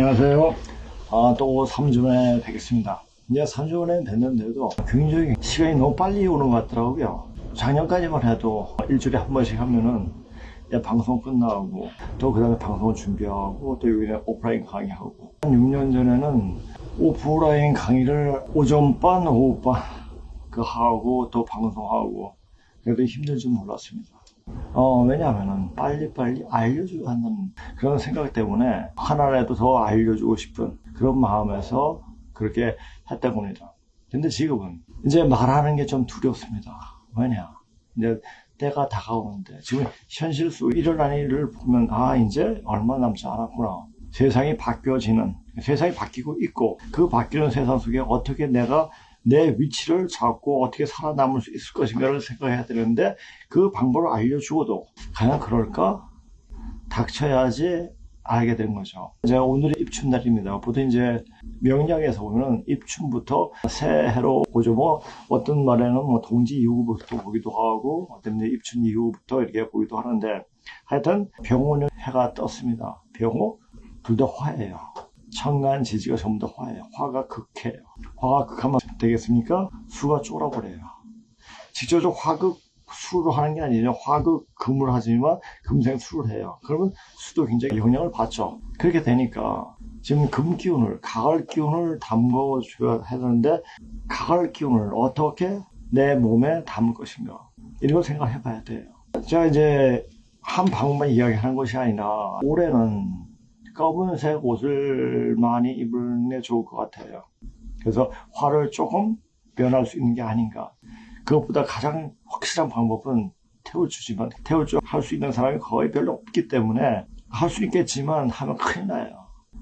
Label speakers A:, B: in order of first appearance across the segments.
A: 안녕하세요. 또 3주 만에 뵙겠습니다. 이제 3주 만에 뵙는데도 굉장히 시간이 너무 빨리 오는 것 같더라고요. 작년까지만 해도 일주일에 한 번씩 하면은 방송 끝나고 또 그 다음에 방송 준비하고 또 여기는 오프라인 강의하고, 한 6년 전에는 오프라인 강의를 오전반, 오후반 하고 또 방송하고, 그래도 힘들 줄 몰랐습니다. 왜냐하면은 빨리빨리 알려줘야 한다는 그런 생각 때문에 하나라도 더 알려주고 싶은 그런 마음에서 그렇게 했던 겁니다. 근데 지금은 이제 말하는 게 좀 두렵습니다. 왜냐? 이제 때가 다가오는데, 지금 현실 속에 일어나는 일을 보면 이제 얼마 남지 않았구나. 세상이 바뀌고 있고, 그 바뀌는 세상 속에 어떻게 내가 내 위치를 잡고 어떻게 살아남을 수 있을 것인가를 생각해야 되는데, 그 방법을 알려주고도 과연 그럴까? 닥쳐야지 알게 된 거죠. 이제 오늘이 입춘날입니다. 보통 이제 명량에서 보면 입춘부터 새해로 보죠. 어떤 말에는 동지 이후부터 보기도 하고, 어떤 입춘 이후부터 이렇게 보기도 하는데, 하여튼 병호는 해가 떴습니다. 병호 둘 다 화예요. 천간 지지가 전부 다 화예요. 화가 극해요. 화가 극하면 되겠습니까? 수가 쫄아버려요. 직접적으로 화극 수로 하는 게 아니죠. 화극 금을 하지만 금생 수를 해요. 그러면 수도 굉장히 영향을 받죠. 그렇게 되니까 지금 금 기운을, 가을 기운을 담궈줘야 하는데, 가을 기운을 어떻게 내 몸에 담을 것인가, 이런 걸 생각해 봐야 돼요. 제가 이제 한 방법만 이야기하는 것이 아니라, 올해는 검은색 옷을 많이 입는 게 좋을 것 같아요. 그래서 화를 조금 변할 수 있는 게 아닌가. 그것보다 가장 확실한 방법은 태울주지만, 태울주 할 수 있는 사람이 거의 별로 없기 때문에, 할 수 있겠지만 하면 큰일 나요.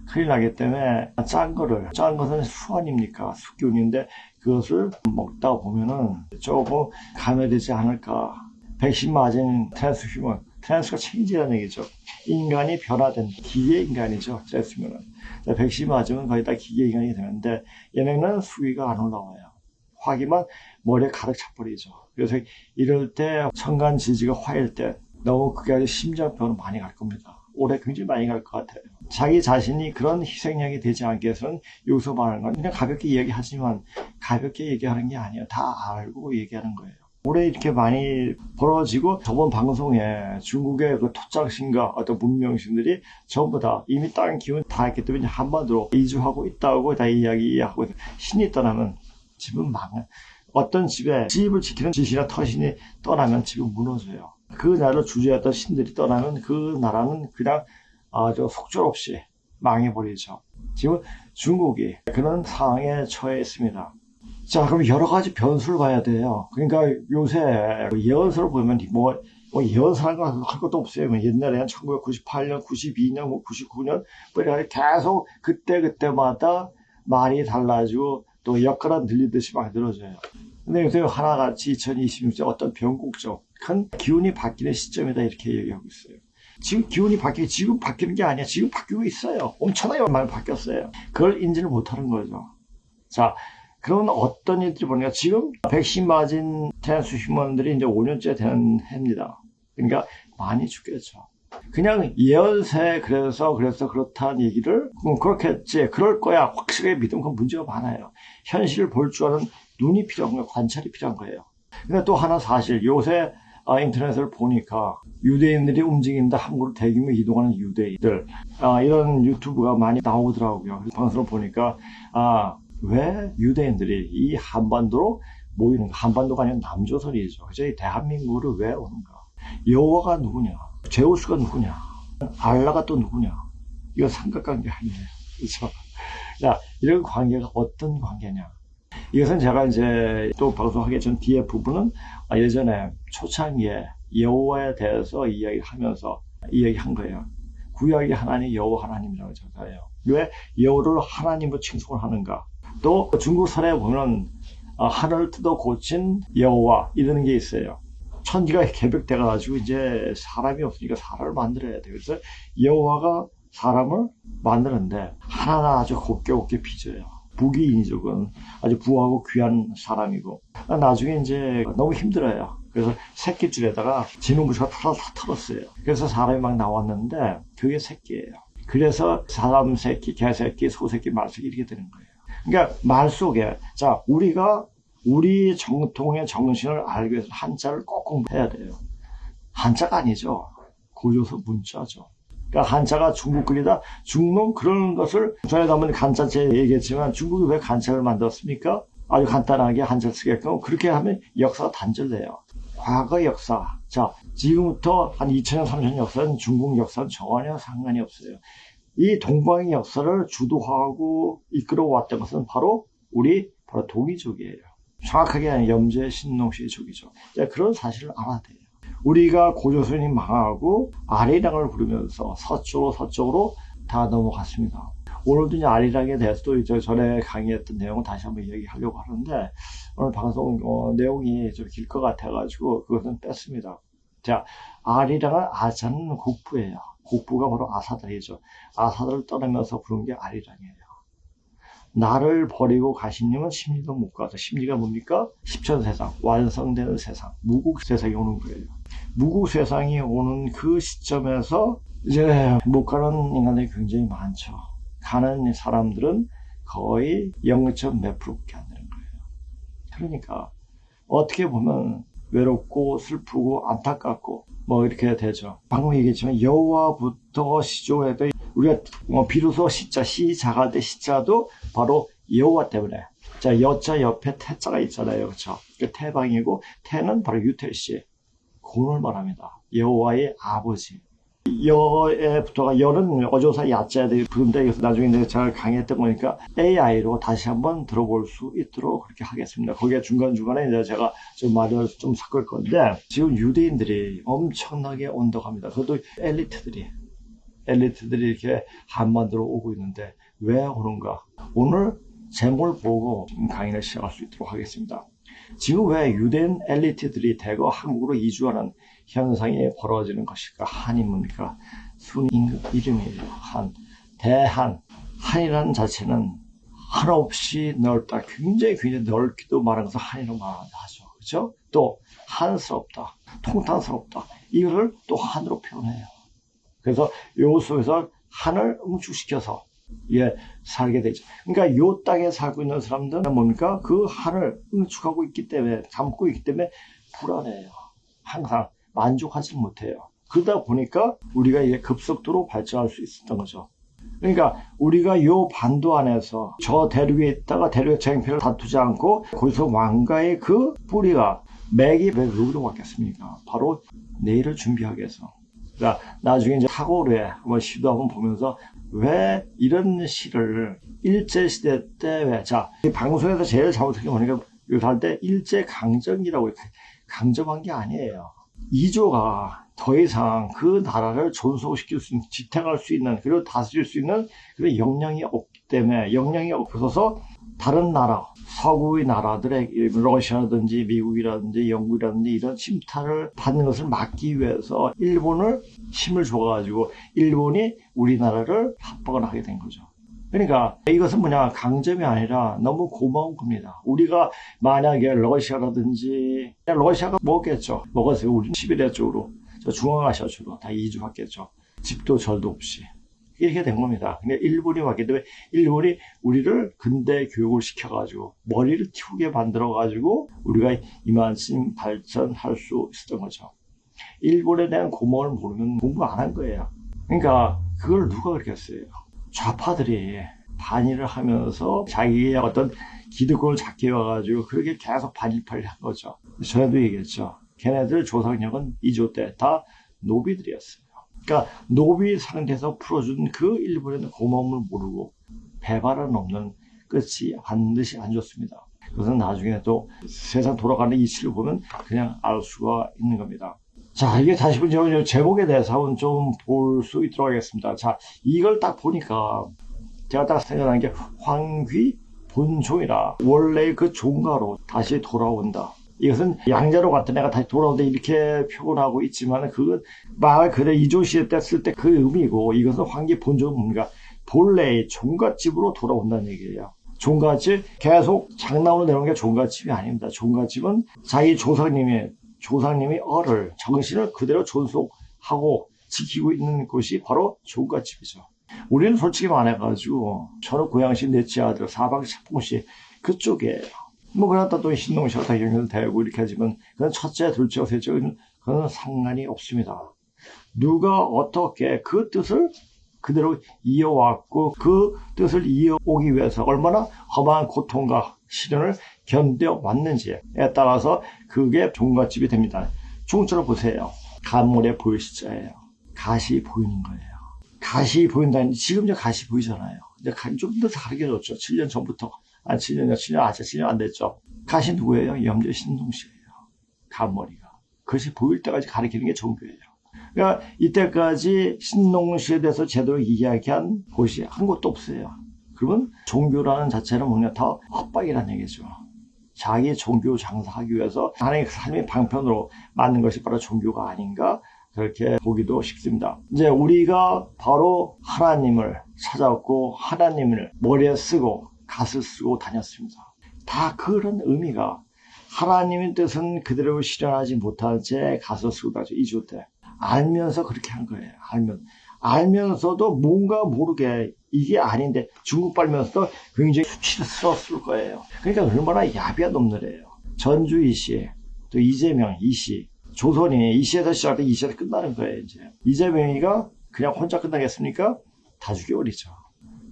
A: 큰일 나기 때문에 짠 것은 수 아닙니까? 수기운인데 그것을 먹다 보면은 조금 감염되지 않을까. 백신 맞은 트랜스휴먼, 트랜스가 체인지라는 얘기죠. 인간이 변화된 기계 인간이죠. 됐으면은. 백신 맞으면 거의 다 기계 인간이 되는데, 얘네는 수위가 안 올라와요. 화기만 머리에 가득 차버리죠. 그래서 이럴 때 천간 지지가 화일 때 너무 그게 아주 심장병으로 많이 갈 겁니다. 올해 굉장히 많이 갈 것 같아요. 자기 자신이 그런 희생양이 되지 않게 해서는 여기서 말하는 건 그냥 가볍게 얘기하지만, 가볍게 얘기하는 게 아니에요. 다 알고 얘기하는 거예요. 올해 이렇게 많이 벌어지고, 저번 방송에 중국의 그 토착신과 어떤 문명신들이 전부 다 이미 땅 기운 다 했기 때문에 한반도로 이주하고 있다고 다 이야기하고 있어요. 신이 떠나면 집은 망해. 어떤 집에 집을 지키는 지시나 터신이 떠나면 집은 무너져요. 그 나라를 주재했던 신들이 떠나면 그 나라는 그냥 속절없이 망해버리죠. 지금 중국이 그런 상황에 처해 있습니다. 자, 그럼 여러 가지 변수를 봐야 돼요. 그러니까 요새 예언서를 보면 예언사가 할 것도 없어요. 옛날에는 1998년, 92년, 99년 이렇게 계속 그때마다 말이 달라지고 또 엿가락 들리듯이 막 늘어져요. 근데 요새 하나같이 2026년 어떤 변곡적 큰 기운이 바뀌는 시점이다, 이렇게 얘기하고 있어요. 지금 기운이 지금 바뀌는 게 아니야. 지금 바뀌고 있어요. 엄청나게 많이 바뀌었어요. 그걸 인지를 못하는 거죠. 자, 그런 어떤 일들이 보니까, 지금 백신 맞은 트랜스휴먼들이 이제 5년째 되는 해입니다. 그러니까 많이 죽겠죠. 그냥 예언세 그래서 그렇다는 얘기를 그렇겠지, 그럴 거야 확실하게 믿으면 그건 문제가 많아요. 현실을 볼 줄 아는 눈이 필요한 거예요. 관찰이 필요한 거예요. 근데 또 하나 사실, 요새 인터넷을 보니까 유대인들이 움직인다, 함부로 대규모 이동하는 유대인들, 이런 유튜브가 많이 나오더라고요. 그래서 방송을 보니까 왜 유대인들이 이 한반도로 모이는가. 한반도가 아니라 남조선이죠. 그죠? 이 대한민국으로 왜 오는가. 여호와가 누구냐, 제우스가 누구냐, 알라가 또 누구냐, 이거 삼각관계 아니에요. 그렇죠? 자, 이런 관계가 어떤 관계냐. 이것은 제가 이제 또 방송하기 전 뒤에 부분은 예전에 초창기에 여호와에 대해서 이야기하면서 이야기한 거예요. 구약의 하나님 여호와 하나님이라고 적어요. 왜 여호와를 하나님으로 칭송을 하는가. 또 중국 사례에 보면 하늘을 뜯어 고친 여호와, 이러는 게 있어요. 천지가 개벽돼가지고 이제 사람이 없으니까 사람을 만들어야 돼요. 그래서 여호와가 사람을 만드는데 하나가 아주 곱게 빚어요. 부귀인적은 아주 부하고 귀한 사람이고, 나중에 이제 너무 힘들어요. 그래서 새끼줄에다가 진홍부시가 다 털었어요. 그래서 사람이 막 나왔는데 그게 새끼예요. 그래서 사람 새끼, 개새끼, 소새끼, 말새끼 이렇게 되는 거예요. 그러니까 말 속에 자 우리가 우리 정통의 정신을 알기 위해서 한자를 꼭 공부해야 돼요. 한자가 아니죠. 고조서 문자죠. 그러니까 한자가 중국 글이다. 중국은 그런 것을 전에도 한번 간자체 얘기했지만 중국이 왜 간자를 만들었습니까? 아주 간단하게 한자 쓰게끔 그렇게 하면 역사가 단절돼요. 과거 역사. 자, 지금부터 한 2000년, 3000년 역사는 중국 역사는 전혀 상관이 없어요. 이 동방의 역사를 주도하고 이끌어왔던 것은 바로 바로 동이족이에요. 정확하게 염제 신농시의 족이죠. 그런 사실을 알아야 돼요. 우리가 고조선이 망하고 아리랑을 부르면서 서쪽으로 다 넘어갔습니다. 오늘도 이제 아리랑에 대해서도 전에 강의했던 내용을 다시 한번 얘기하려고 하는데 오늘 방송 내용이 좀 길 것 같아가지고 그것은 뺐습니다. 자, 아리랑은 아자는 국부예요. 국부가 바로 아사들이죠. 아사들을 떠나면서 부른 게 아리랑이에요. 나를 버리고 가시님은 심리도 못 가서 심리가 뭡니까? 십천세상, 완성되는 세상, 무국세상이 오는 거예요. 무국세상이 오는 그 시점에서 이제 못 가는 인간들이 굉장히 많죠. 가는 사람들은 거의 0.몇 프로밖에 안 되는 거예요. 그러니까 어떻게 보면 외롭고 슬프고 안타깝고 뭐 이렇게 되죠. 방금 얘기했지만 여호와부터 시조해도 우리가 비로소 시작할 때 시자도 바로 여호와 때문에 자 여자 옆에 태자가 있잖아요. 그렇죠? 그 태방이고 태는 바로 유태씨 공을 말합니다. 여호와의 아버지. 여에부터가 여는 어조사 야자들이 부른데 이것은 나중에 내가 잘 강의했던 거니까 AI로 다시 한번 들어볼 수 있도록 그렇게 하겠습니다. 거기에 중간중간에 이제 제가 좀 말을 좀 섞을 건데 지금 유대인들이 엄청나게 온덕합니다. 그것도 엘리트들이 이렇게 한반도로 오고 있는데 왜 오는가? 오늘 제목을 보고 강의를 시작할 수 있도록 하겠습니다. 지금 왜 유대인 엘리트들이 대거 한국으로 이주하는 현상이 벌어지는 것일까? 한이 뭡니까? 순 이름이에요. 한이라는 자체는 한없이 넓다. 굉장히 넓기도 말하는 것을 한이로 말하죠. 그렇죠? 또 한스럽다. 통탄스럽다. 이거를 또 한으로 표현해요. 그래서 요 속에서 한을 응축시켜서 살게 되죠. 그러니까 요 땅에 살고 있는 사람들은 뭡니까? 그 한을 응축하고 있기 때문에, 담고 있기 때문에 불안해요. 항상 만족하지 못해요. 그러다 보니까 우리가 이제 급속도로 발전할 수 있었던 거죠. 그러니까 우리가 요 반도 안에서 저 대륙에 있다가 대륙의 쟁표를 다투지 않고 거기서 왕가의 그 뿌리가 맥이 왜 누구로 왔겠습니까? 바로 내일을 준비하기 위해서. 그러니까 나중에 이제 탁월에 한번 시도 한번 보면서 왜 이런 시를 일제시대 때 왜, 자, 이 방송에서 제일 잘못한 게 뭐냐면 이걸 할 때 일제강점기라고 이렇게 강점한 게 아니에요. 이조가 더 이상 그 나라를 존속시킬 수 있는, 지탱할 수 있는, 그리고 다스릴 수 있는 그런 역량이 없기 때문에 역량이 없어서 다른 나라, 서구의 나라들의 러시아라든지 미국이라든지 영국이라든지 이런 침탈을 받는 것을 막기 위해서 일본을 힘을 줘가지고 일본이 우리나라를 합박을 하게 된 거죠. 그러니까 이것은 뭐냐, 강점이 아니라 너무 고마운 겁니다. 우리가 만약에 러시아라든지, 러시아가 먹겠죠. 먹었어요. 우리 시베리아 쪽으로, 저 중앙아시아 쪽으로 다 이주했겠죠. 집도 절도 없이. 이렇게 된 겁니다. 그러니까 일본이 왔기 때문에 일본이 우리를 근대 교육을 시켜가지고 머리를 튀우게 만들어가지고 우리가 이만큼 발전할 수 있었던 거죠. 일본에 대한 고마움을 모르면 공부 안 한 거예요. 그러니까 그걸 누가 그렇게 했어요? 좌파들이 반일을 하면서 자기의 어떤 기득권을 잡게 와가지고 그렇게 계속 반일파를 한 거죠. 전에도 얘기했죠. 걔네들 조상력은 2조 때 다 노비들이었어요. 그러니까 노비 상태에서 풀어준 그 일본의 고마움을 모르고 배반은 없는 끝이 반드시 안 좋습니다. 그것은 나중에 또 세상 돌아가는 이치를 보면 그냥 알 수가 있는 겁니다. 자, 이게 다시 한번 제목에 대해서 한번 좀 볼 수 있도록 하겠습니다. 자, 이걸 딱 보니까 제가 딱 생각난 게 황귀 본종이라 원래 그 종가로 다시 돌아온다. 이것은 양자로 같은 애가 다시 돌아온다 이렇게 표현하고 있지만 그건 말 그대로 이조시대 때 쓸 때 그 의미고 이것은 황귀 본종은 뭡니까? 본래의 종갓집으로 돌아온다는 얘기예요. 종갓집 계속 장나오는 내려오는 게 종갓집이 아닙니다. 종갓집은 자기 조상님이 정신을 그대로 존속하고 지키고 있는 곳이 바로 종갓집이죠. 우리는 솔직히 말해가지고 저는 고양시 넷째 아들 사방 차풍시 그쪽이에요. 뭐 그러다 또 신동시가 다 연결되고 이렇게 하지만 그건 첫째, 둘째, 셋째 그건 상관이 없습니다. 누가 어떻게 그 뜻을 그대로 이어왔고 그 뜻을 이어오기 위해서 얼마나 험한 고통과 시련을 견뎌왔는지에 따라서 그게 종갓집이 됩니다. 중처럼 보세요. 간물에 보일 시자예요. 가시 보이는 거예요. 가시 보인다니 지금 이제 가시 보이잖아요. 이제 좀 더 가르쳐줬죠. 7년 전부터. 7년 안 됐죠. 가시 누구예요? 염제 신동시예요. 간머리가. 그것이 보일 때까지 가르치는 게 종교예요. 그러니까 이때까지 신동시에 대해서 제대로 이야기한 곳이 한 곳도 없어요. 그러면 종교라는 자체는 뭐냐 다 헛박이라는 얘기죠. 자기 종교 장사하기 위해서 하나님의 삶의 방편으로 만든 것이 바로 종교가 아닌가 그렇게 보기도 쉽습니다. 이제 우리가 바로 하나님을 찾았고 하나님을 머리에 쓰고 갓을 쓰고 다녔습니다. 다 그런 의미가 하나님의 뜻은 그대로 실현하지 못한 채 갓을 쓰고 다녔죠. 2주 때. 알면서 그렇게 한 거예요. 알면서도 뭔가 모르게 이게 아닌데 중국 빨면서도 굉장히 수치스러웠을 거예요. 그러니까 얼마나 야비한 놈들이에요. 전주 이씨, 또 이재명 이씨, 조선이 이씨에서 시작돼 이씨에서 끝나는 거예요. 이제 이재명이가 그냥 혼자 끝나겠습니까? 다 죽여버리죠.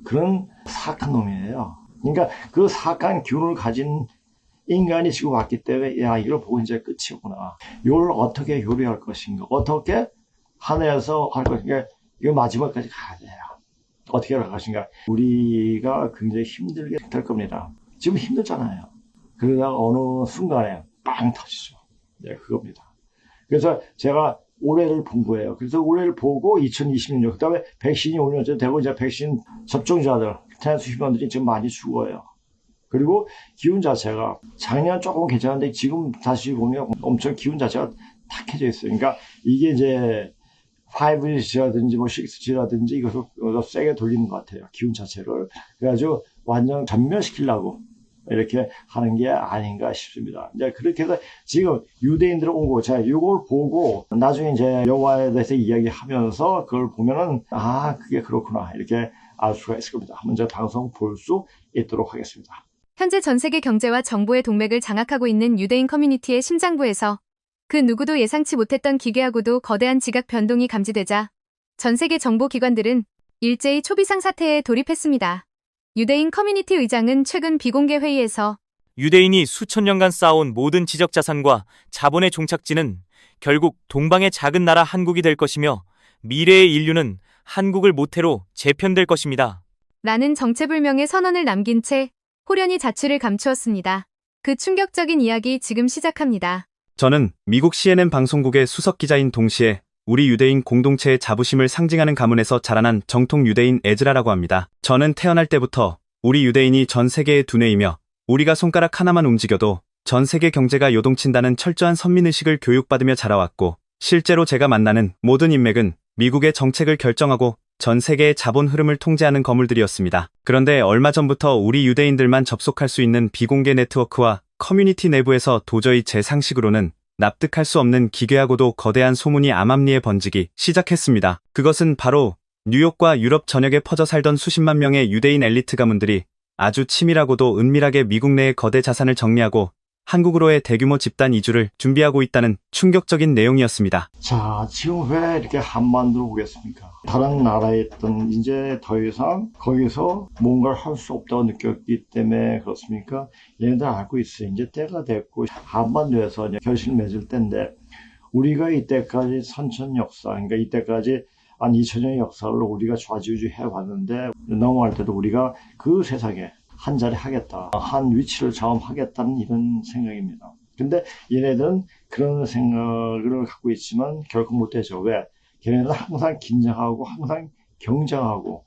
A: 그런 사악한 놈이에요. 그러니까 그 사악한 기운을 가진 인간이 지금 왔기 때문에 야 이걸 보고 이제 끝이구나. 이걸 어떻게 요리할 것인가, 어떻게 하늘에서 할 것인가, 이거 마지막까지 가야 돼요. 어떻게 할 것인가. 우리가 굉장히 힘들게 될 겁니다. 지금 힘들잖아요. 그러다가 어느 순간에 빵 터지죠. 네, 그겁니다. 그래서 제가 올해를 본 거예요. 그래서 올해를 보고 2020년, 그 다음에 백신이 5년 전에 되고 이제 백신 접종자들, 태수 휴먼들이 지금 많이 죽어요. 그리고 기운 자체가 작년 조금 괜찮은데 지금 다시 보면 엄청 기운 자체가 탁해져 있어요. 그러니까 이게 이제 5G라든지 뭐 6G라든지 이것을 세게 돌리는 것 같아요. 기운 자체를. 그래가지고 완전 전멸시키려고 이렇게 하는 게 아닌가 싶습니다. 이제 그렇게 해서 지금 유대인들은 오고 제가 이걸 보고 나중에 이제 여호와에 대해서 이야기하면서 그걸 보면은 아 그게 그렇구나 이렇게 알 수가 있을 겁니다. 한번 제가 방송 볼 수 있도록 하겠습니다.
B: 현재 전 세계 경제와 정보의 동맥을 장악하고 있는 유대인 커뮤니티의 심장부에서 그 누구도 예상치 못했던 기괴하고도 거대한 지각 변동이 감지되자 전 세계 정보기관들은 일제히 초비상 사태에 돌입했습니다. 유대인 커뮤니티 의장은 최근 비공개 회의에서
C: 유대인이 수천 년간 쌓아온 모든 지적 자산과 자본의 종착지는 결국 동방의 작은 나라 한국이 될 것이며 미래의 인류는 한국을 모태로 재편될 것입니다.
B: 라는 정체불명의 선언을 남긴 채 호련히 자취를 감추었습니다. 그 충격적인 이야기 지금 시작합니다.
D: 저는 미국 CNN 방송국의 수석 기자인 동시에 우리 유대인 공동체의 자부심을 상징하는 가문에서 자라난 정통 유대인 에즈라라고 합니다. 저는 태어날 때부터 우리 유대인이 전 세계의 두뇌이며 우리가 손가락 하나만 움직여도 전 세계 경제가 요동친다는 철저한 선민의식을 교육받으며 자라왔고 실제로 제가 만나는 모든 인맥은 미국의 정책을 결정하고 전 세계의 자본 흐름을 통제하는 거물들이었습니다. 그런데 얼마 전부터 우리 유대인들만 접속할 수 있는 비공개 네트워크와 커뮤니티 내부에서 도저히 제 상식으로는 납득할 수 없는 기괴하고도 거대한 소문이 암암리에 번지기 시작했습니다. 그것은 바로 뉴욕과 유럽 전역에 퍼져 살던 수십만 명의 유대인 엘리트 가문들이 아주 치밀하고도 은밀하게 미국 내의 거대 자산을 정리하고 한국으로의 대규모 집단 이주를 준비하고 있다는 충격적인 내용이었습니다.
A: 자, 지금 왜 이렇게 한반도로 오겠습니까? 다른 나라에 있던 이제 더 이상 거기서 뭔가를 할 수 없다고 느꼈기 때문에 그렇습니까? 얘네들 알고 있어요. 이제 때가 됐고 한반도에서 이제 결실을 맺을 때인데 우리가 이때까지 선천 역사, 그러니까 이때까지 한 2000년의 역사를 우리가 좌지우지 해왔는데 넘어갈 때도 우리가 그 세상에 한 자리 하겠다, 한 위치를 자음하겠다는 이런 생각입니다. 근데 얘네들은 그런 생각을 갖고 있지만 결코 못 되죠. 왜? 걔네들은 항상 긴장하고 항상 경쟁하고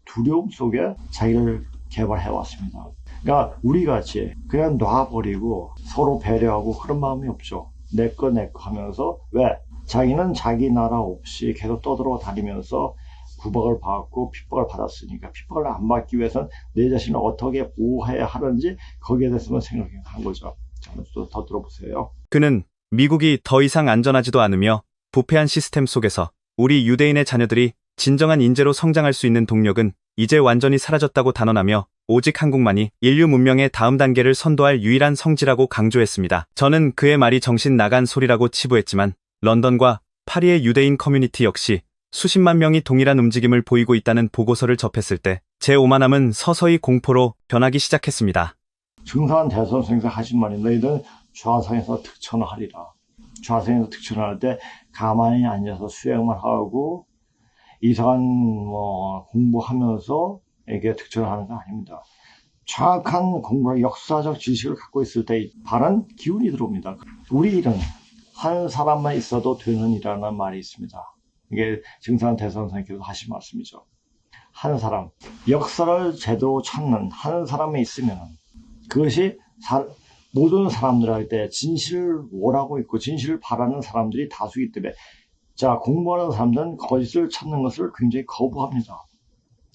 A: 두려움 속에 자기를 개발해 왔습니다. 그러니까 우리 같이 그냥 놔버리고 서로 배려하고 그런 마음이 없죠. 내 거 하면서 왜? 자기는 자기 나라 없이 계속 떠들어 다니면서 구박을 받고 핍박을 받았으니까 핍박을 안 받기 위해서는 내 자신을 어떻게 보호해야 하는지 거기에 대해서만 생각한 거죠. 자, 또 더 들어보세요.
D: 그는 미국이 더 이상 안전하지도 않으며 부패한 시스템 속에서 우리 유대인의 자녀들이 진정한 인재로 성장할 수 있는 동력은 이제 완전히 사라졌다고 단언하며 오직 한국만이 인류 문명의 다음 단계를 선도할 유일한 성지라고 강조했습니다. 저는 그의 말이 정신 나간 소리라고 치부했지만 런던과 파리의 유대인 커뮤니티 역시 수십만 명이 동일한 움직임을 보이고 있다는 보고서를 접했을 때 제 오만함은 서서히 공포로 변하기 시작했습니다.
A: 증상한 대선 선생님 하신 말이 너희들 좌상에서 득천을 하리라. 좌상에서 득천을 할 때 가만히 앉아서 수행만 하고 이상한 공부하면서 이게 득천을 하는 거 아닙니다. 정확한 공부나 역사적 지식을 갖고 있을 때 바른 기운이 들어옵니다. 우리 일은 한 사람만 있어도 되는 일이라는 말이 있습니다. 이게 증상한 대선 선생님께서 하신 말씀이죠. 한 사람, 역사를 제대로 찾는 한 사람이 있으면 그것이 모든 사람들한테 진실을 원하고 있고 진실을 바라는 사람들이 다수이기 때문에 자, 공부하는 사람들은 거짓을 찾는 것을 굉장히 거부합니다.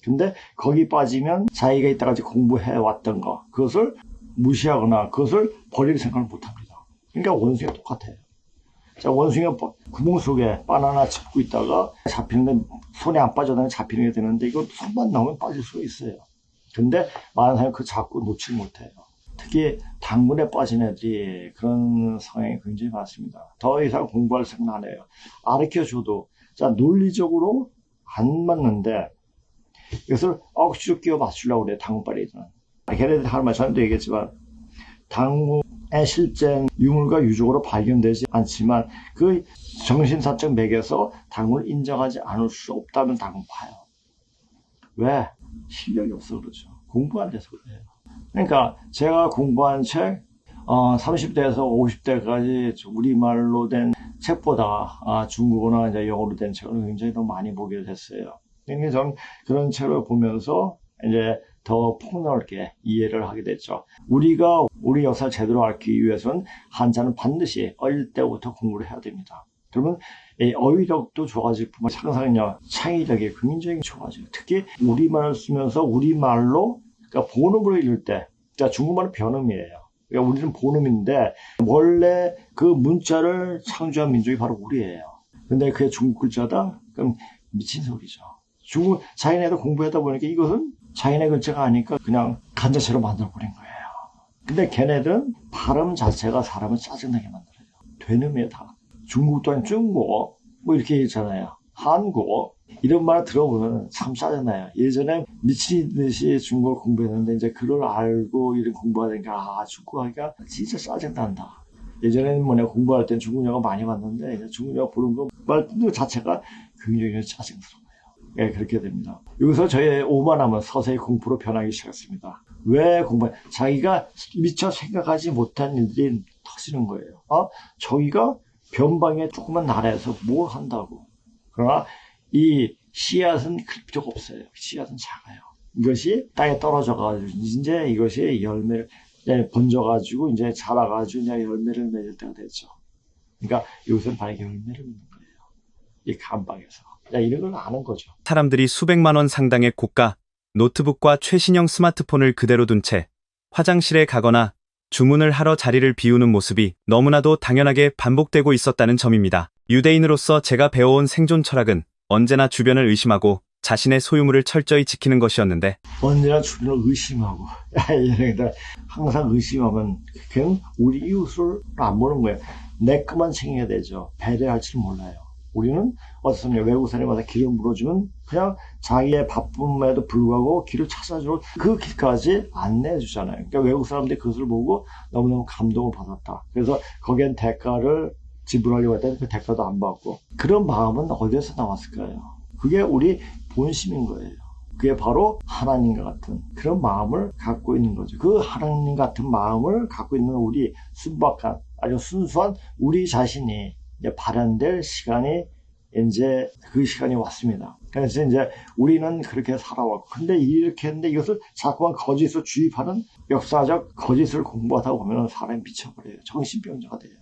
A: 근데 거기 빠지면 자기가 이때까지 공부해왔던 거 그것을 무시하거나 그것을 버릴 생각을 못합니다. 그러니까 원숭이가 똑같아요. 자, 원숭이가 구멍 속에 바나나 짚고 있다가 잡히는데 손에 안 빠져나가 잡히는 게 되는데 이거 손만 나오면 빠질 수가 있어요. 근데 많은 사람이 그거 잡고 놓지 못해요. 특히 당근에 빠진 애들이 그런 상황이 굉장히 많습니다. 더 이상 공부할 생각 안 해요. 가르쳐줘도 자, 논리적으로 안 맞는데 이것을 억지로 끼워 맞추려고 그래요. 당근빨이들은. 걔네들 하는 말 전에도 얘기했지만 당근의 실제 유물과 유족으로 발견되지 않지만 그 정신사적 맥에서 당근을 인정하지 않을 수 없다면 당근 봐요. 왜? 실력이 없어 그러죠. 공부 안 돼서 그래요. 그러니까 제가 공부한 책 30대에서 50대까지 우리말로 된 책보다 중국어나 이제 영어로 된 책을 굉장히 더 많이 보게 됐어요. 그러니까 저는 그런 책을 보면서 이제 더 폭넓게 이해를 하게 됐죠. 우리가 우리 역사를 제대로 알기 위해서는 한자는 반드시 어릴 때부터 공부를 해야 됩니다. 그러면 어휘력도 좋아질 뿐만 아니라 상상력, 창의력이 굉장히 좋아져요. 특히 우리말을 쓰면서 우리말로 그러니까 본음으로 읽을 때, 그러니까 중국말은 변음이에요. 그러니까 우리는 본음인데 원래 그 문자를 창조한 민족이 바로 우리예요. 근데 그게 중국 글자다? 그럼 미친 소리죠. 중국 자기네도 공부하다 보니까 이것은 자기네 글자가 아니까 그냥 간자체로 만들어버린 거예요. 근데 걔네들은 발음 자체가 사람을 짜증나게 만들어요. 되놈이에요 다. 중국 또한 중국어 뭐 이렇게 있잖아요. 한국어 이런 말 들어보면 참 짜증나요. 예전에 미친 듯이 중국어를 공부했는데 이제 그걸 알고 이런 공부하니까 중국어가 진짜 짜증난다. 예전에는 내가 공부할 땐 중국 영어 많이 봤는데 이제 중국 영어 보는 거 말 자체가 굉장히 짜증스러워요. 예, 그렇게 됩니다. 여기서 저의 오만함은 서서히 공부로 변하기 시작했습니다. 왜 자기가 미처 생각하지 못한 일들이 터지는 거예요. 저기가 변방의 조그만 나라에서 뭘 한다고. 그러나 이 씨앗은 클 필요가 없어요. 씨앗은 작아요. 이것이 땅에 떨어져가지고 이제 이것이 열매를 번져가지고 이제 자라가지고 이제 열매를 맺을 때가 됐죠. 그러니까 여기서는 바로 열매를 맺는 거예요. 이 감방에서. 이런 걸 아는 거죠.
D: 사람들이 수백만 원 상당의 고가 노트북과 최신형 스마트폰을 그대로 둔 채 화장실에 가거나 주문을 하러 자리를 비우는 모습이 너무나도 당연하게 반복되고 있었다는 점입니다. 유대인으로서 제가 배워온 생존 철학은 언제나 주변을 의심하고 자신의 소유물을 철저히 지키는 것이었는데
A: 언제나 주변을 의심하고 항상 의심하면 그냥 우리 이웃을 안 보는 거예요. 내 것만 챙겨야 되죠. 배려할 줄 몰라요. 우리는 어떻습니까? 외국 사람마다 길을 물어주면 그냥 자기의 바쁨에도 불구하고 길을 찾아주고 그 길까지 안내해 주잖아요. 그러니까 외국 사람들이 그것을 보고 너무너무 감동을 받았다. 그래서 거기엔 대가를 지불하려고 했더니 그 대가도 안 받고. 그런 마음은 어디에서 나왔을까요? 그게 우리 본심인 거예요. 그게 바로 하나님과 같은 그런 마음을 갖고 있는 거죠. 그 하나님 같은 마음을 갖고 있는 우리 순박한 아주 순수한 우리 자신이 이제 발현될 시간이 이제 그 시간이 왔습니다. 그래서 이제 우리는 그렇게 살아왔고, 근데 이렇게 했는데 이것을 자꾸만 거짓으로 주입하는 역사적 거짓을 공부하다 보면 사람이 미쳐버려요. 정신병자가 돼요.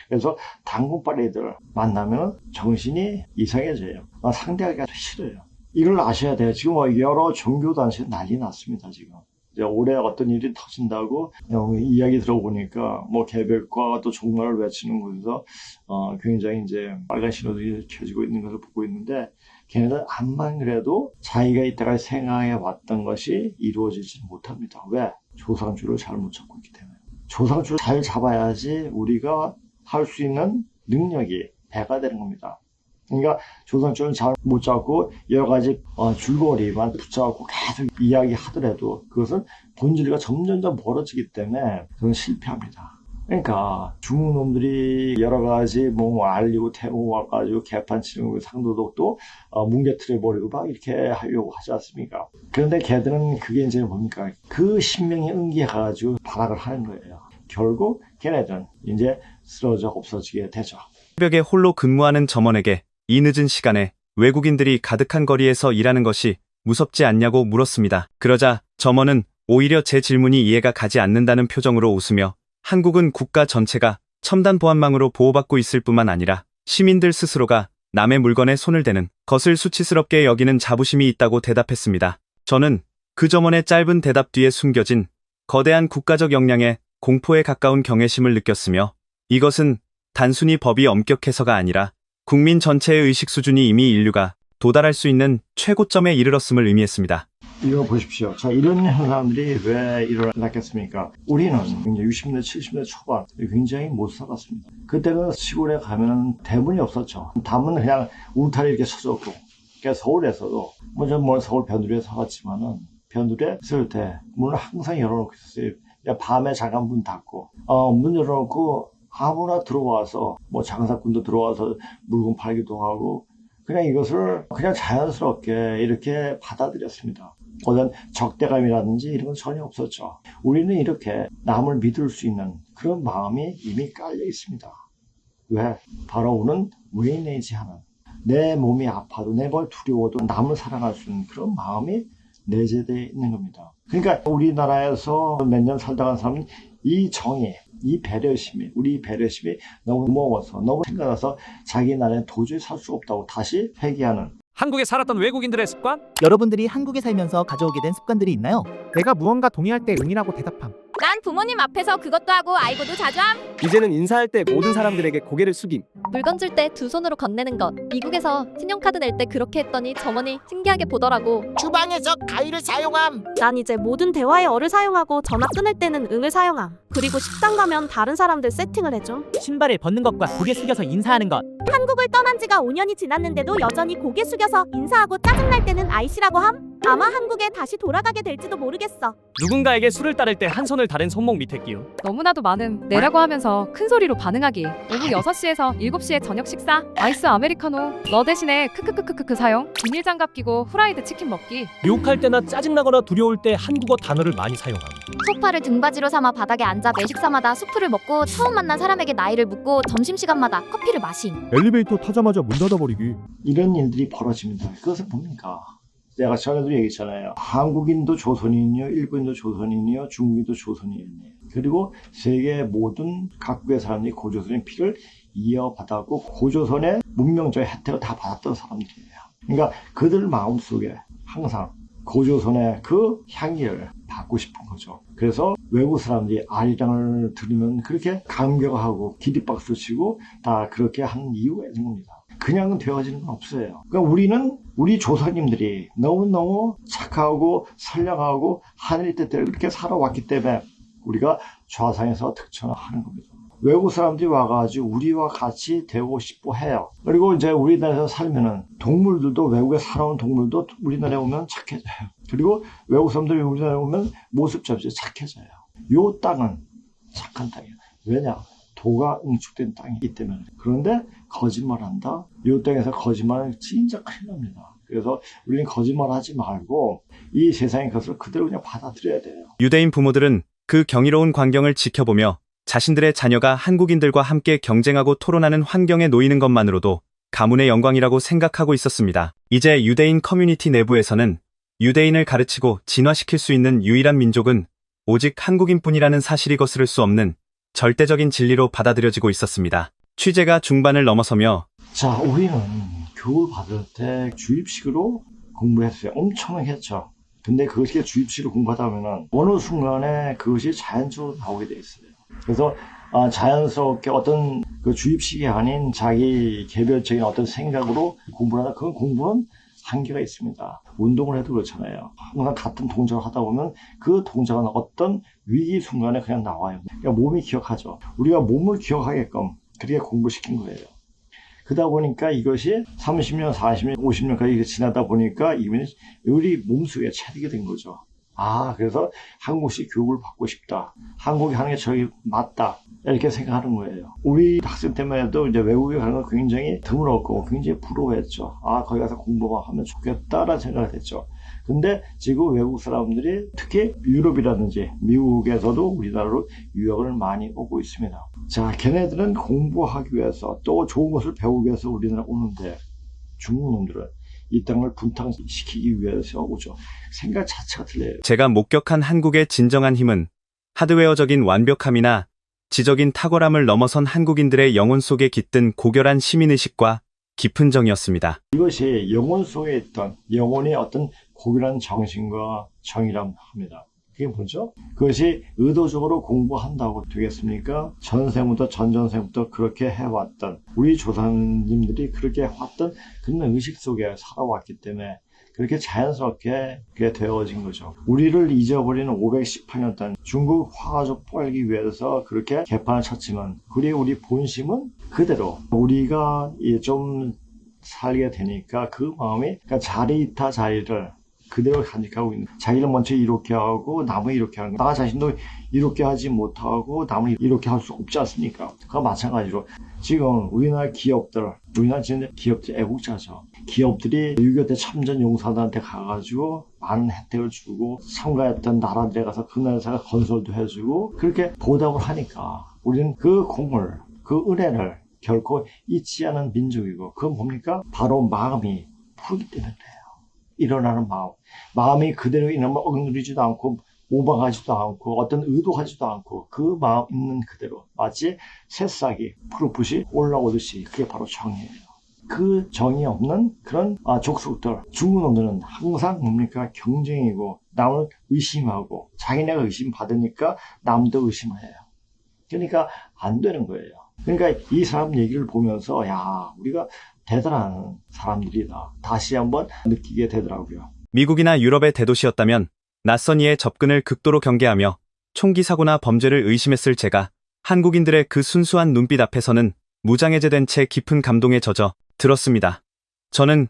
A: 그래서 당근빨이들 만나면 정신이 이상해져요. 상대하기가 싫어요. 이걸 아셔야 돼요. 지금 여러 종교단체가 난리 났습니다. 지금 이제 올해 어떤 일이 터진다고 이야기 들어보니까 뭐 개벽과 또 종말을 외치는 곳에서 굉장히 이제 빨간 신호들이 켜지고 있는 것을 보고 있는데 걔네들 암만 그래도 자기가 이때까지 생각해 왔던 것이 이루어지지 못합니다. 왜? 조상주를 잘못 잡고 있기 때문에. 조상주를 잘 잡아야지 우리가 할 수 있는 능력이 배가 되는 겁니다. 그러니까 조상주를 잘 못 잡고 여러 가지 줄거리만 붙잡고 계속 이야기하더라도 그것은 본질과 점점점 멀어지기 때문에 그건 실패합니다. 그러니까 중국 놈들이 여러 가지 뭐 알리고 태우고 와가지고 개판 치는 거 상도덕도 뭉개트려 버리고 막 이렇게 하려고 하지 않습니까? 그런데 걔들은 그게 이제 뭡니까? 그 신명에 응기해가지고 발악을 하는 거예요. 결국 걔네들은 이제 쓰러져 없어지게 되죠.
D: 새벽에 홀로 근무하는 점원에게 이 늦은 시간에 외국인들이 가득한 거리에서 일하는 것이 무섭지 않냐고 물었습니다. 그러자 점원은 오히려 제 질문이 이해가 가지 않는다는 표정으로 웃으며 한국은 국가 전체가 첨단 보안망으로 보호받고 있을 뿐만 아니라 시민들 스스로가 남의 물건에 손을 대는 것을 수치스럽게 여기는 자부심이 있다고 대답했습니다. 저는 그 점원의 짧은 대답 뒤에 숨겨진 거대한 국가적 역량에 공포에 가까운 경외심을 느꼈으며 이것은 단순히 법이 엄격해서가 아니라 국민 전체의 의식 수준이 이미 인류가 도달할 수 있는 최고점에 이르렀음을 의미했습니다.
A: 이거 보십시오. 자, 이런 현상들이 왜 일어났겠습니까? 우리는 이제 60대, 70대 초반 굉장히 못 살았습니다. 그때는 시골에 가면 대문이 없었죠. 담은 그냥 울타리 이렇게 쳐졌고. 그러니까 서울에서도, 뭐 서울 변두리에 살았지만은, 변두리에 있을 때 문을 항상 열어놓고 있었어요. 밤에 잠깐 문 닫고, 문 열어놓고 아무나 들어와서, 뭐 장사꾼도 들어와서 물건 팔기도 하고, 그냥 이것을 그냥 자연스럽게 이렇게 받아들였습니다. 어떤 적대감이라든지 이런 건 전혀 없었죠. 우리는 이렇게 남을 믿을 수 있는 그런 마음이 이미 깔려 있습니다. 왜? 바로 우리는 외인내지하는 내 몸이 아파도 내 몸이 두려워도 남을 사랑할 수 있는 그런 마음이 내재되어 있는 겁니다. 그러니까 우리나라에서 몇 년 살다 간 사람은 이 정의, 이 배려심이, 우리 배려심이 너무 무거워서 너무 생각나서 자기 나라에 도저히 살 수 없다고 다시 회귀하는.
E: 한국에 살았던 외국인들의 습관?
F: 여러분들이 한국에 살면서 가져오게 된 습관들이 있나요?
G: 내가 무언가 동의할 때 응이라고 대답함.
H: 난 부모님 앞에서 그것도 하고 아이고도 자주 함.
I: 이제는 인사할 때 모든 사람들에게 고개를 숙임.
H: 물건 줄 때 두 손으로 건네는 것. 미국에서 신용카드 낼 때 그렇게 했더니 점원이 신기하게 보더라고.
J: 주방에서 가위를 사용함.
K: 난 이제 모든 대화에 어를 사용하고 전화 끊을 때는 응을 사용함. 그리고 식당 가면 다른 사람들 세팅을 해줌.
F: 신발을 벗는 것과 고개 숙여서 인사하는 것.
K: 한국을 떠난 지가 5년이 지났는데도 여전히 고개 숙여서 인사하고 짜증날 때는 아이씨라고 함. 아마 한국에 다시 돌아가게 될지도 모르겠어.
E: 누군가에게 술을 따를 때 한 손을 다른 손목 밑에 끼움.
L: 너무나도 많음. 내라고 하면서 큰 소리로 반응하기. 오후 6시에서 7시에 저녁 식사. 아이스 아메리카노. 너 대신에 크크크크크 사용. 비닐 장갑 끼고 후라이드 치킨 먹기.
E: 욕할 때나 짜증나거나 두려울 때 한국어 단어를 많이 사용함.
H: 소파를 등받이로 삼아 바닥에 앉아 매식사마다 수프를 먹고 처음 만난 사람에게 나이를 묻고 점심시간마다 커피를 마심.
G: 엘리베이터 타자마자 문 닫아버리기.
A: 이런 일들이 벌어집니다. 그것은 뭡니까? 내가 전에도 얘기했잖아요. 한국인도 조선인이요, 일본인도 조선인이요, 중국인도 조선인이에요. 그리고 세계 모든 각국의 사람들이 고조선의 피를 이어받았고 고조선의 문명적 혜택을 다 받았던 사람들이에요. 그러니까 그들 마음속에 항상 고조선의 그 향기를 받고 싶은 거죠. 그래서 외국 사람들이 아리랑을 들으면 그렇게 감격하고 기립박수 치고 다 그렇게 하는 이유가 있는 겁니다. 그냥 되어지는 건 없어요. 그러니까 우리는 우리 조상님들이 너무너무 착하고 선량하고 하늘 뜻대로 그렇게 살아왔기 때문에 우리가 좌상에서 득천하는 겁니다. 외국 사람들이 와가지고 우리와 같이 되고 싶어 해요. 그리고 이제 우리나라에서 살면은 동물들도 외국에 살아온 동물도 우리나라에 오면 착해져요. 그리고 외국 사람들이 우리나라에 오면 모습 잡지 착해져요. 요 땅은 착한 땅이에요. 왜냐? 도가 응축된 땅이기 때문에. 그런데 거짓말한다? 이 땅에서 거짓말은 진짜 큰일 납니다. 그래서 우리는 거짓말하지 말고 이 세상의 것을 그대로 그냥 받아들여야 돼요.
D: 유대인 부모들은 그 경이로운 광경을 지켜보며 자신들의 자녀가 한국인들과 함께 경쟁하고 토론하는 환경에 놓이는 것만으로도 가문의 영광이라고 생각하고 있었습니다. 이제 유대인 커뮤니티 내부에서는 유대인을 가르치고 진화시킬 수 있는 유일한 민족은 오직 한국인뿐이라는 사실이 거스를 수 없는 절대적인 진리로 받아들여지고 있었습니다. 취재가 중반을 넘어서며
A: 자, 우리는 교육 받을 때 주입식으로 공부했어요. 엄청나게 했죠. 근데 그것이 주입식으로 공부하다 보면은 어느 순간에 그것이 자연적으로 나오게 돼 있어요. 그래서 자연스럽게 어떤 그 주입식이 아닌 자기 개별적인 어떤 생각으로 공부를 하다, 그 공부는 한계가 있습니다. 운동을 해도 그렇잖아요. 항상 같은 동작을 하다 보면 그 동작은 어떤 위기 순간에 그냥 나와요. 그러니까 몸이 기억하죠. 우리가 몸을 기억하게끔 그렇게 공부시킨 거예요. 그러다 보니까 이것이 30년, 40년, 50년까지 지나다 보니까 이미 우리 몸속에 체득이 된 거죠. 그래서 한국식 교육을 받고 싶다. 한국이 하는 게 저기 맞다. 이렇게 생각하는 거예요. 우리 학생 때만 해도 이제 외국에 가는 거 굉장히 드물었고 굉장히 부러워했죠. 거기 가서 공부만 하면 좋겠다라는 생각을 했죠. 근데 지금 외국 사람들이 특히 유럽이라든지 미국에서도 우리나라로 유학을 많이 오고 있습니다. 자, 걔네들은 공부하기 위해서 또 좋은 것을 배우기 위해서 우리나라 오는데 중국 놈들은 이 땅을 분탕시키기 위해서 오죠. 생각 자체가 틀려요.
D: 제가 목격한 한국의 진정한 힘은 하드웨어적인 완벽함이나 지적인 탁월함을 넘어선 한국인들의 영혼 속에 깃든 고결한 시민의식과 깊은 정이었습니다.
A: 이것이 영혼 속에 있던 영혼의 어떤 고결한 정신과 정이라고 합니다. 그게 뭐죠? 그것이 의도적으로 공부한다고 되겠습니까? 전전생부터 그렇게 해왔던 우리 조상님들이 그렇게 해왔던 그런 의식 속에 살아왔기 때문에 그렇게 자연스럽게 그게 되어진 거죠. 우리를 잊어버리는 518년 동안 중국 화가족 빨기 위해서 그렇게 개판을 쳤지만 우리 본심은 그대로 우리가 좀 살게 되니까 그 마음이 그러니까 자리이타 자리를 그대로 간직하고 있는, 자기를 먼저 이렇게 하고 남을 이렇게 하는 거. 나 자신도 이렇게 하지 못하고 남을 이렇게 할 수 없지 않습니까? 그와 마찬가지로 지금 우리나라 기업들, 우리나라 진짜 기업들 애국자죠. 기업들이 6.25 때 참전 용사들한테 가가지고 많은 혜택을 주고 참가했던 나라들에 가서 그 나라가 건설도 해주고 그렇게 보답을 하니까 우리는 그 공을, 그 은혜를 결코 잊지 않은 민족이고, 그건 뭡니까? 바로 마음이 푸르기 때문에 그래요. 일어나는 마음이 그대로 이놈을 억누르지도 않고 오방하지도 않고 어떤 의도하지도 않고 그 마음 있는 그대로 마치 새싹이 푸르풋이 올라오듯이 그게 바로 정이에요. 그 정이 없는 그런 족속들, 중국 놈들은 항상 뭡니까? 경쟁이고 남을 의심하고 자기네가 의심받으니까 남도 의심을 해요. 그러니까 안 되는 거예요. 그러니까 이 사람 얘기를 보면서 우리가 대단한 사람들이다. 다시 한번 느끼게 되더라고요.
D: 미국이나 유럽의 대도시였다면 낯선 이의 접근을 극도로 경계하며 총기 사고나 범죄를 의심했을 제가 한국인들의 그 순수한 눈빛 앞에서는 무장해제된 채 깊은 감동에 젖어 들었습니다. 저는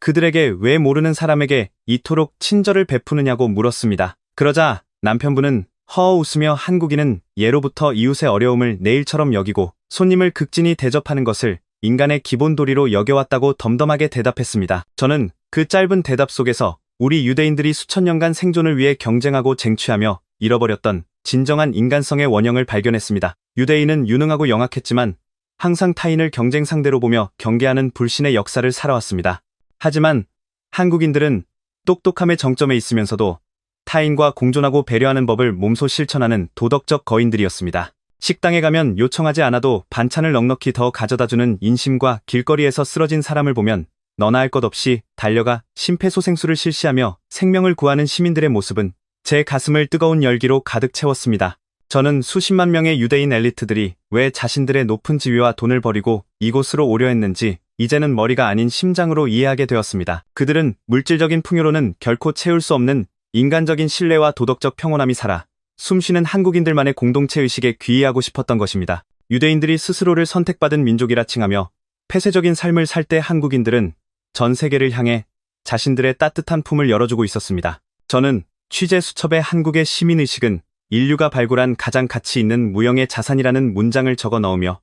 D: 그들에게 왜 모르는 사람에게 이토록 친절을 베푸느냐고 물었습니다. 그러자 남편분은 허어 웃으며 한국인은 예로부터 이웃의 어려움을 내일처럼 여기고 손님을 극진히 대접하는 것을 인간의 기본 도리로 여겨왔다고 덤덤하게 대답했습니다. 저는 그 짧은 대답 속에서 우리 유대인들이 수천 년간 생존을 위해 경쟁하고 쟁취하며 잃어버렸던 진정한 인간성의 원형을 발견했습니다. 유대인은 유능하고 영악했지만 항상 타인을 경쟁 상대로 보며 경계하는 불신의 역사를 살아왔습니다. 하지만 한국인들은 똑똑함의 정점에 있으면서도 타인과 공존하고 배려하는 법을 몸소 실천하는 도덕적 거인들이었습니다. 식당에 가면 요청하지 않아도 반찬을 넉넉히 더 가져다주는 인심과 길거리에서 쓰러진 사람을 보면 너나 할 것 없이 달려가 심폐소생술을 실시하며 생명을 구하는 시민들의 모습은 제 가슴을 뜨거운 열기로 가득 채웠습니다. 저는 수십만 명의 유대인 엘리트들이 왜 자신들의 높은 지위와 돈을 버리고 이곳으로 오려 했는지 이제는 머리가 아닌 심장으로 이해하게 되었습니다. 그들은 물질적인 풍요로는 결코 채울 수 없는 인간적인 신뢰와 도덕적 평온함이 살아 숨쉬는 한국인들만의 공동체의식에 귀의하고 싶었던 것입니다. 유대인들이 스스로를 선택받은 민족이라 칭하며 폐쇄적인 삶을 살 때 한국인들은 전 세계를 향해 자신들의 따뜻한 품을 열어주고 있었습니다. 저는 취재 수첩에 한국의 시민의식은 인류가 발굴한 가장 가치 있는 무형의 자산이라는 문장을 적어 넣으며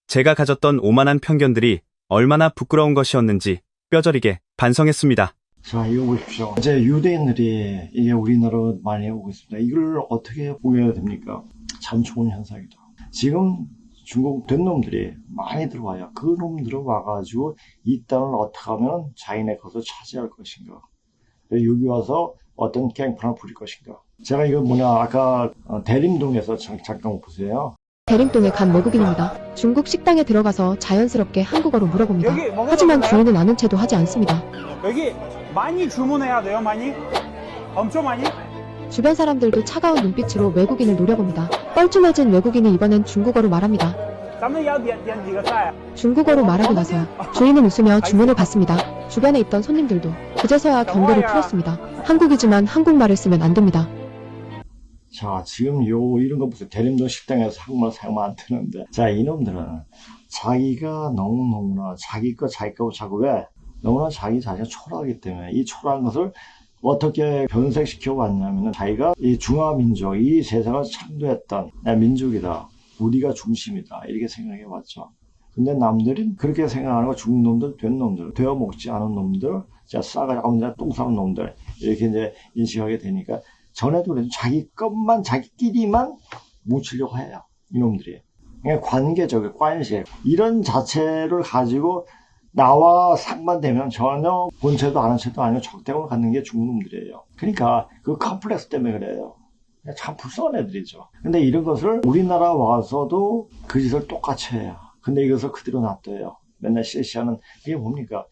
D: 제가 가졌던 오만한 편견들이 얼마나 부끄러운 것이었는지 뼈저리게 반성했습니다.
A: 자, 이거 보십시오. 이제 유대인들이 이게 우리나라로 많이 오고 있습니다. 이걸 어떻게 보여야 됩니까? 참 좋은 현상이다. 지금 중국 된 놈들이 많이 들어와요. 그 놈들은 와가지고 이 땅을 어떻게 하면 자기네 것을 차지할 것인가. 여기 와서 어떤 깽판을 부릴 것인가. 제가 이거 아까 대림동에서 잠깐 보세요.
M: 대림동에 간 외국인입니다. 중국 식당에 들어가서 자연스럽게 한국어로 물어봅니다. 하지만 주인은 아는 채도 하지 않습니다.
N: 여기 많이 주문해야 돼요, 많이?
M: 주변 사람들도 차가운 눈빛으로 외국인을 노려봅니다. 뻘쭘해진 외국인이 이번엔 중국어로 말합니다. 중국어로 말하고 나서야 주인은 웃으며 주문을 받습니다. 주변에 있던 손님들도 그제서야 경계를 풀었습니다. 한국이지만 한국말을 쓰면 안 됩니다.
A: 자, 지금 이런 거 보세요. 대림동 식당에서 한국말 사용만 안 되는데. 자, 이놈들은 자기가 너무나 자기 거 자꾸 왜? 너무나 자기 자신이 초라하기 때문에 이 초라한 것을 어떻게 변색시켜 왔냐면 자기가 이 중화민족, 이 세상을 창조했던 민족이다. 우리가 중심이다. 이렇게 생각해 왔죠. 근데 남들은 그렇게 생각하는 거 중국 놈들, 된 놈들, 되어 먹지 않은 놈들, 자, 싸가지고 혼자 똥 싸는 놈들, 이렇게 이제 인식하게 되니까 전에도 그래도 자기 것만, 자기끼리만 뭉치려고 해요. 이놈들이. 그러니까 관계적, 관계. 이런 자체를 가지고 나와 상반되면 전혀 본 채도 아는 채도 아니고 적대감을 갖는 게 중국 놈들이에요. 그러니까 그 컴플렉스 때문에 그래요. 참 불쌍한 애들이죠. 근데 이런 것을 우리나라 와서도 그 짓을 똑같이 해요. 근데 이것을 그대로 놔둬요. 맨날 실시하는 이게 뭡니까?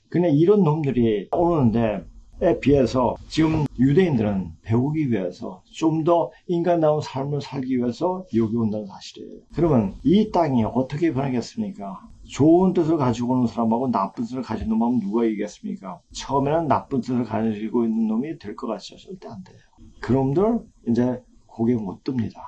A: 근데 이런 놈들이 오는데 에 비해서 지금 유대인들은 배우기 위해서 좀 더 인간다운 삶을 살기 위해서 여기 온다는 사실이에요. 그러면 이 땅이 어떻게 변하겠습니까? 좋은 뜻을 가지고 오는 사람하고 나쁜 뜻을 가지고 있는 놈은 누가 이기겠습니까? 처음에는 나쁜 뜻을 가지고 있는 놈이 될 것 같죠. 절대 안 돼요. 그놈들 이제 고개 못 듭니다.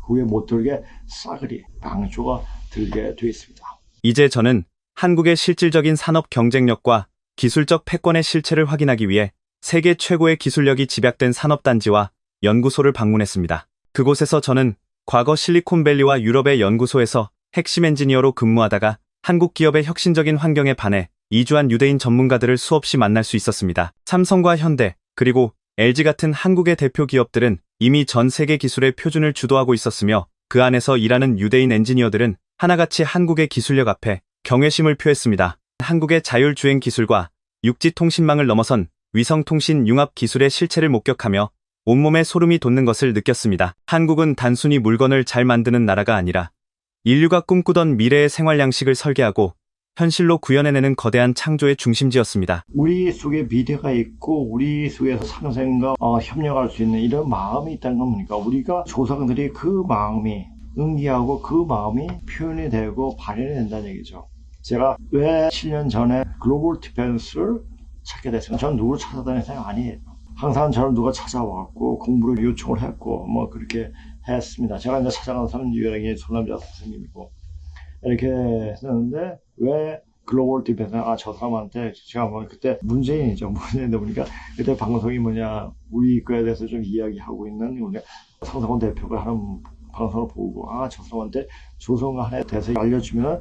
A: 고개 못 들게 싸그리 방조가 들게 돼 있습니다.
D: 이제 저는 한국의 실질적인 산업 경쟁력과 기술적 패권의 실체를 확인하기 위해 세계 최고의 기술력이 집약된 산업단지와 연구소를 방문했습니다. 그곳에서 저는 과거 실리콘밸리와 유럽의 연구소에서 핵심 엔지니어로 근무하다가 한국 기업의 혁신적인 환경에 반해 이주한 유대인 전문가들을 수없이 만날 수 있었습니다. 삼성과 현대, 그리고 LG 같은 한국의 대표 기업들은 이미 전 세계 기술의 표준을 주도하고 있었으며 그 안에서 일하는 유대인 엔지니어들은 하나같이 한국의 기술력 앞에 경외심을 표했습니다. 한국의 자율주행 기술과 육지통신망을 넘어선 위성통신 융합 기술의 실체를 목격하며 온몸에 소름이 돋는 것을 느꼈습니다. 한국은 단순히 물건을 잘 만드는 나라가 아니라 인류가 꿈꾸던 미래의 생활 양식을 설계하고 현실로 구현해내는 거대한 창조의 중심지였습니다.
A: 우리 속에 미래가 있고 우리 속에서 상생과 협력할 수 있는 이런 마음이 있다는 건 뭡니까? 우리가 조상들이 그 마음이 응기하고 그 마음이 표현이 되고 발현이 된다는 얘기죠. 제가 왜 7년 전에 글로벌 디펜스를 찾게 됐습니다. 저는 누구를 찾아다니는 사람이 아니에요. 항상 저를 누가 찾아왔고 공부를 요청을 했고 뭐 그렇게 했습니다. 제가 이제 찾아간 사람은 유일하게 손남자 선생님이고 이렇게 했는데 왜 글로벌 디펜스 저 사람한테 제가 뭐 그때 문재인이죠. 문재인이다 보니까 그때 방송이 뭐냐 우리 거에 대해서 좀 이야기하고 있는 우리 상상원 대표가 하는 방송을 보고 저 사람한테 조성간에 대해서 알려주면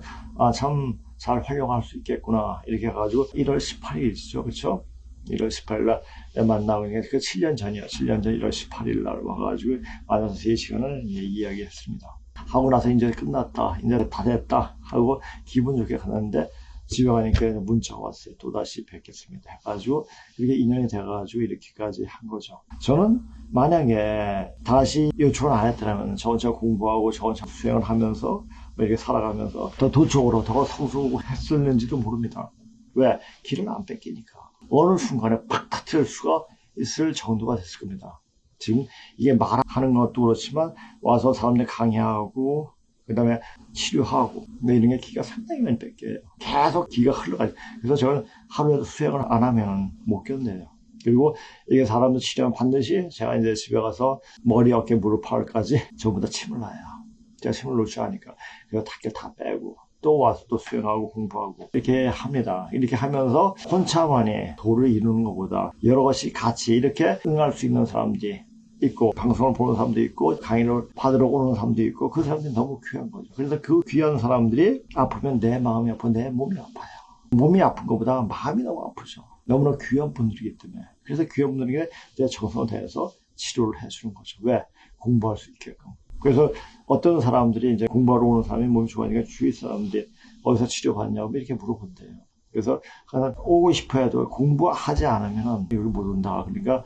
A: 참 잘 활용할 수 있겠구나 이렇게 해가지고 1월 18일이죠. 그렇죠? 1월 18일 날 만나고 있는 그 7년 전이요. 7년 전 1월 18일 날 와가지고 만나서 3시간을 이야기했습니다. 하고 나서 이제 끝났다. 이제 다 됐다. 하고 기분 좋게 갔는데 집에 가니까 문자가 왔어요. 또다시 뵙겠습니다. 해가지고 이렇게 인연이 돼가지고 이렇게까지 한 거죠. 저는 만약에 다시 요청을 안 했더라면 저 혼자 공부하고 저 혼자 수행을 하면서 이렇게 살아가면서 더 도적으로 더 성숙했을는지도 모릅니다. 왜? 길을 안 뺏기니까. 어느 순간에 팍 터뜨릴 수가 있을 정도가 됐을 겁니다. 지금 이게 말하는 것도 그렇지만 와서 사람들 강의하고 그 다음에 치료하고 이런 게 기가 상당히 많이 뺏겨요. 계속 기가 흘러가요. 그래서 저는 하루에도 수행을 안 하면 못 견뎌요. 그리고 이게 사람들 치료하면 반드시 제가 이제 집에 가서 머리, 어깨, 무릎, 팔까지 전부 다 침을 놔요. 제가 침을 놓지 않으니까. 그래서 닭을 다 빼고 또 와서 또 수행하고 공부하고 이렇게 합니다. 이렇게 하면서 혼자만이 도를 이루는 것보다 여러 가지 같이 이렇게 응할 수 있는 사람들이 있고 방송을 보는 사람도 있고 강의를 받으러 오는 사람도 있고 그 사람들이 너무 귀한 거죠. 그래서 그 귀한 사람들이 아프면 내 마음이 아프고 내 몸이 아파요. 몸이 아픈 것보다 마음이 너무 아프죠. 너무나 귀한 분들이기 때문에. 그래서 귀한 분들에게 내 정성을 다해서 치료를 해주는 거죠. 왜? 공부할 수 있게끔. 그래서 어떤 사람들이 이제 공부하러 오는 사람이 몸이 좋아하니까 주위 사람들이 어디서 치료받냐고 이렇게 물어본대요. 그래서 오고 싶어 해도 공부하지 않으면 여기 못 온다. 그러니까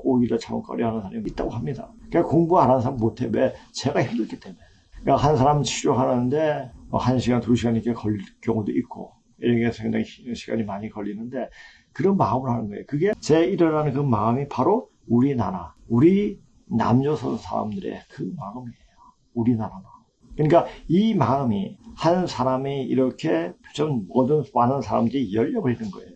A: 오기를 참 꺼려하는 사람이 있다고 합니다. 그러니까 공부 안 하는 사람 못해. 왜? 제가 힘들기 때문에. 그러니까 한 사람 치료하는데 1시간, 2시간 이렇게 걸릴 경우도 있고 이렇게 상당히 시간이 많이 걸리는데 그런 마음을 하는 거예요. 그게 제 일어나는 그 마음이 바로 우리나라, 우리 남조선 사람들의 그 마음이에요. 우리나라 마음. 그러니까 이 마음이 한 사람이 이렇게 좀 모든 많은 사람들이 열려버리는 거예요.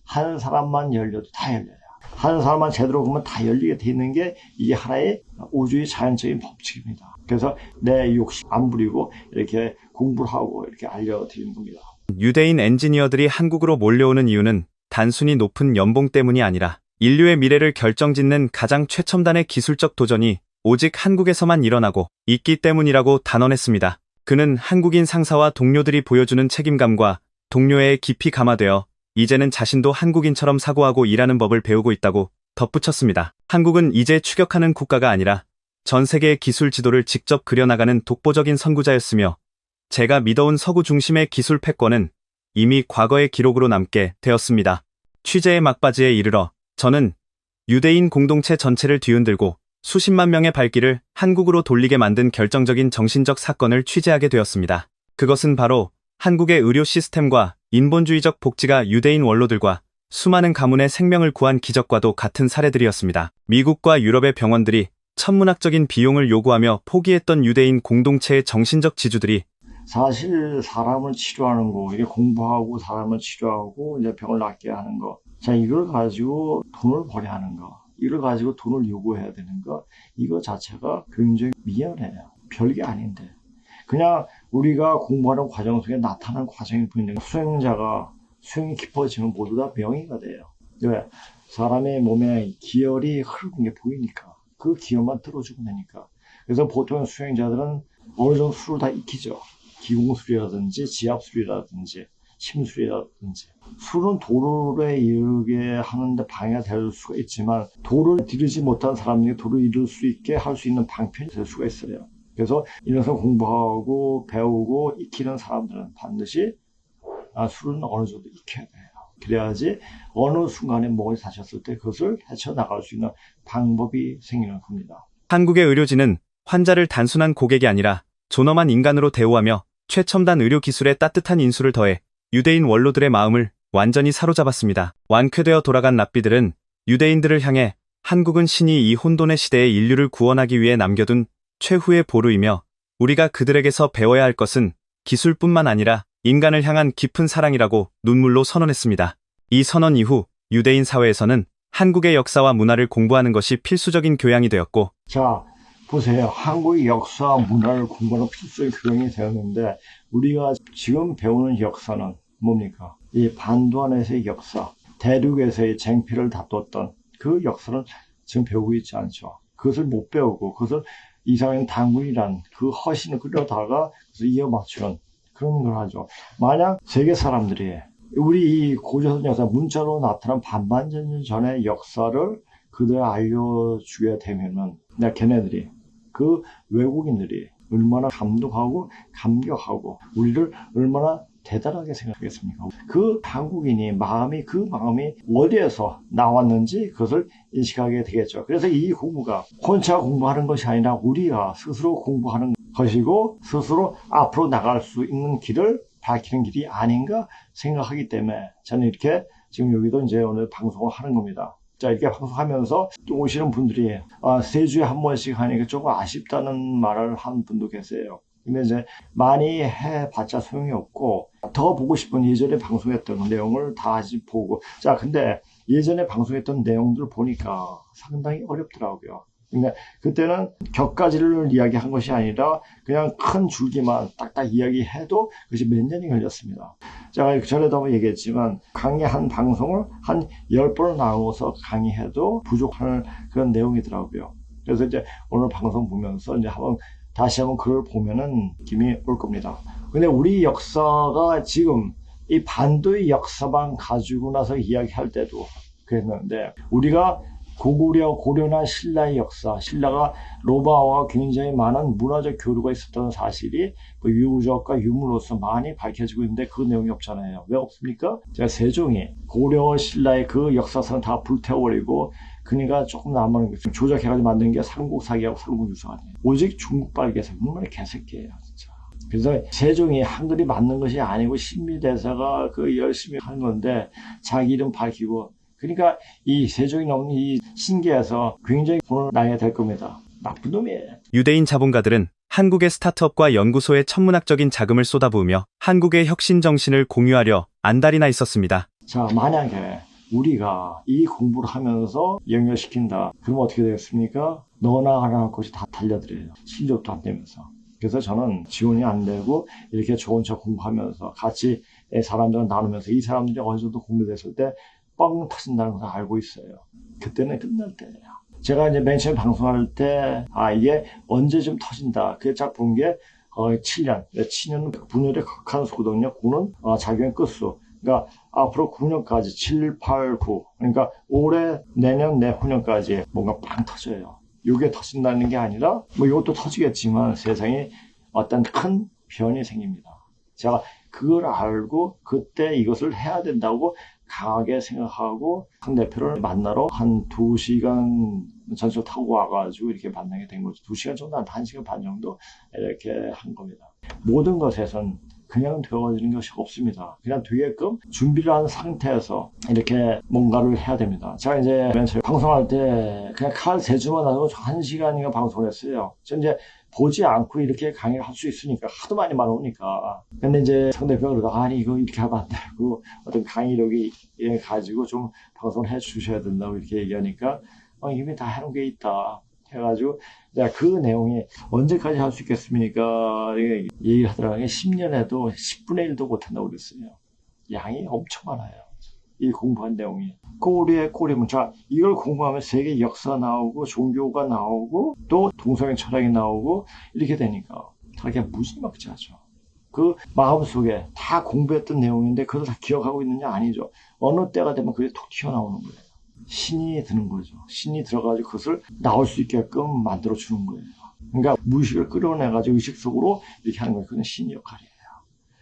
A: 한 사람만 열려도 다 열려요. 한 사람만 제대로 보면 다 열리게 돼 있는 게 이게 하나의 우주의 자연적인 법칙입니다. 그래서 내 욕심 안 부리고 이렇게 공부를 하고 이렇게 알려드리는 겁니다.
D: 유대인 엔지니어들이 한국으로 몰려오는 이유는 단순히 높은 연봉 때문이 아니라 인류의 미래를 결정짓는 가장 최첨단의 기술적 도전이 오직 한국에서만 일어나고 있기 때문이라고 단언했습니다. 그는 한국인 상사와 동료들이 보여주는 책임감과 동료애에 깊이 감화되어 이제는 자신도 한국인처럼 사고하고 일하는 법을 배우고 있다고 덧붙였습니다. 한국은 이제 추격하는 국가가 아니라 전 세계의 기술 지도를 직접 그려나가는 독보적인 선구자였으며 제가 믿어온 서구 중심의 기술 패권은 이미 과거의 기록으로 남게 되었습니다. 취재의 막바지에 이르러 저는 유대인 공동체 전체를 뒤흔들고 수십만 명의 발길을 한국으로 돌리게 만든 결정적인 정신적 사건을 취재하게 되었습니다. 그것은 바로 한국의 의료 시스템과 인본주의적 복지가 유대인 원로들과 수많은 가문의 생명을 구한 기적과도 같은 사례들이었습니다. 미국과 유럽의 병원들이 천문학적인 비용을 요구하며 포기했던 유대인 공동체의 정신적 지주들이
A: 사실 사람을 치료하는 거, 이게 공부하고 사람을 치료하고 이제 병을 낫게 하는 거. 자, 이걸 가지고 돈을 벌여야 하는 거. 이걸 가지고 돈을 요구해야 되는 거. 이거 자체가 굉장히 미연해요. 별게 아닌데. 그냥 우리가 공부하는 과정 속에 나타나는 과정일 뿐인데 수행자가 수행이 깊어지면 모두 다 명의가 돼요. 왜? 사람의 몸에 기혈이 흐르는 게 보이니까. 그 기혈만 들어주고 되니까. 그래서 보통 수행자들은 어느 정도 술을 다 익히죠. 기공술이라든지 지압술이라든지 심술이라든지. 술은 도를 이루게 하는데 방해가 될 수가 있지만 도를 이루지 못한 사람에게 도를 이룰 수 있게 할 수 있는 방편이 될 수가 있어요. 그래서 이래서 공부하고 배우고 익히는 사람들은 반드시 술은 어느 정도 익혀야 돼요. 그래야지 어느 순간에 목을 다쳤을 때 그것을 헤쳐나갈 수 있는 방법이 생기는 겁니다.
D: 한국의 의료진은 환자를 단순한 고객이 아니라 존엄한 인간으로 대우하며 최첨단 의료 기술에 따뜻한 인수를 더해 유대인 원로들의 마음을 완전히 사로잡았습니다. 완쾌되어 돌아간 랍비들은 유대인들을 향해 한국은 신이 이 혼돈의 시대에 인류를 구원하기 위해 남겨둔 최후의 보루이며 우리가 그들에게서 배워야 할 것은 기술뿐만 아니라 인간을 향한 깊은 사랑이라고 눈물로 선언했습니다. 이 선언 이후 유대인 사회에서는 한국의 역사와 문화를 공부하는 것이 필수적인 교양이 되었고
A: 자, 보세요. 한국의 역사와 문화를 공부하는 필수적인 교양이 되었는데 우리가 지금 배우는 역사는 뭡니까? 이 반도안에서의 역사, 대륙에서의 쟁피를 다퉜던 그 역사는 지금 배우고 있지 않죠. 그것을 못 배우고 그것을 이상한 당군이란 그 허신을 끌려다가 이어 맞추는 그런 걸 하죠. 만약 세계 사람들이 우리 이 고조선 역사 문자로 나타난 반반전 전의 역사를 그들 알려주게 되면은 걔네들이 그 외국인들이 얼마나 감동하고 감격하고 우리를 얼마나 대단하게 생각하겠습니까? 그 한국인이 그 마음이 어디에서 나왔는지 그것을 인식하게 되겠죠. 그래서 이 공부가 혼자 공부하는 것이 아니라 우리가 스스로 공부하는 것이고 스스로 앞으로 나갈 수 있는 길을 밝히는 길이 아닌가 생각하기 때문에 저는 이렇게 지금 여기도 이제 오늘 방송을 하는 겁니다. 자, 이렇게 방송하면서 또 오시는 분들이 3주에 한 번씩 하니까 조금 아쉽다는 말을 한 분도 계세요. 근데 이제 많이 해봤자 소용이 없고 더 보고 싶은 예전에 방송했던 내용을 다시 보고 자, 근데 예전에 방송했던 내용들을 보니까 상당히 어렵더라고요. 근데 그때는 격가지를 이야기한 것이 아니라 그냥 큰 줄기만 딱딱 이야기해도 그것이 몇 년이 걸렸습니다. 제가 전에도 한번 얘기했지만 강의 방송을 한 10번을 나누어서 강의해도 부족한 그런 내용이더라고요. 그래서 이제 오늘 방송 보면서 이제 다시 한번 그걸 보면은 느낌이 올 겁니다. 근데 우리 역사가 지금 이 반도의 역사만 가지고 나서 이야기할 때도 그랬는데 우리가 고려나 신라의 역사, 신라가 로마와 굉장히 많은 문화적 교류가 있었다는 사실이 유적과 유물로서 많이 밝혀지고 있는데 그 내용이 없잖아요. 왜 없습니까? 제가 세종이 고려 신라의 그 역사서는 다 불태워버리고 그니까 조금 남은 조작해가지고 만든 게 삼국사기하고 삼국유서 아니에요. 오직 중국발기에서 정말 개새끼예요, 진짜. 그래서 세종이 한글이 맞는 것이 아니고 신미대사가 그 열심히 한 건데 자기 이름 밝히고 그러니까 이 세종이 너무 이 신기해서 굉장히 돈을 나야 될 겁니다. 나쁜 놈이에요.
D: 유대인 자본가들은 한국의 스타트업과 연구소에 천문학적인 자금을 쏟아부으며 한국의 혁신 정신을 공유하려 안달이나 있었습니다.
A: 자, 만약에 우리가 이 공부를 하면서 연결시킨다. 그럼 어떻게 되겠습니까? 너나 하나 것이 다 달려들어요. 실력도 안 되면서. 그래서 저는 지원이 안 되고 이렇게 좋은 척 공부하면서 같이 사람들을 나누면서 이 사람들이 어느 정도 공부됐을 때 뻥 터진다는 걸 알고 있어요. 그때는 끝날 때예요. 제가 이제 맨 처음 방송할 때, 이게 언제쯤 터진다. 그게 딱 본 게, 7년. 7년은 분열의 극한 수거든요. 9는 작용의 끝수. 그러니까 앞으로 9년까지 7, 8, 9. 그러니까 올해, 내년, 내후년까지 뭔가 빵 터져요. 이게 터진다는 게 아니라, 뭐 이것도 터지겠지만 세상에 어떤 큰 변이 생깁니다. 제가 그걸 알고 그때 이것을 해야 된다고 강하게 생각하고 상대표를 만나러 한 2시간 전철 타고 와가지고 이렇게 만나게 된 거죠. 2시간 정도, 한 1시간 반 정도 이렇게 한 겁니다. 모든 것에선 그냥 되어지는 것이 없습니다. 그냥 되게끔 준비를 한 상태에서 이렇게 뭔가를 해야 됩니다. 제가 이제 맨 처음 방송할 때 그냥 칼 3주만 하고 1시간인가 방송을 했어요. 저 이제 보지 않고 이렇게 강의를 할 수 있으니까 하도 많이 오니까. 근데 이제 상대표가 그러다 아니 이거 이렇게 하면 안 되고 어떤 강의력이 가지고 좀 방송을 해 주셔야 된다고 이렇게 얘기하니까 이미 다 해놓은 게 있다 해가지고 내가 그 내용이 언제까지 할 수 있겠습니까? 얘기를 하더라고요. 10년 해도 10분의 1도 못한다고 그랬어요. 양이 엄청 많아요. 이 공부한 내용이. 꼬리에 꼬리면, 자, 이걸 공부하면 세계 역사 나오고, 종교가 나오고, 또 동성애 철학이 나오고, 이렇게 되니까, 되게 무지막지하죠. 그 마음속에 다 공부했던 내용인데, 그걸 다 기억하고 있느냐? 아니죠. 어느 때가 되면 그게 톡 튀어나오는 거예요. 신이 드는 거죠. 신이 들어가지고 그것을 나올 수 있게끔 만들어주는 거예요. 그러니까 무의식을 끌어내가지고 의식 속으로 이렇게 하는 거예요. 그건 신의 역할이에요.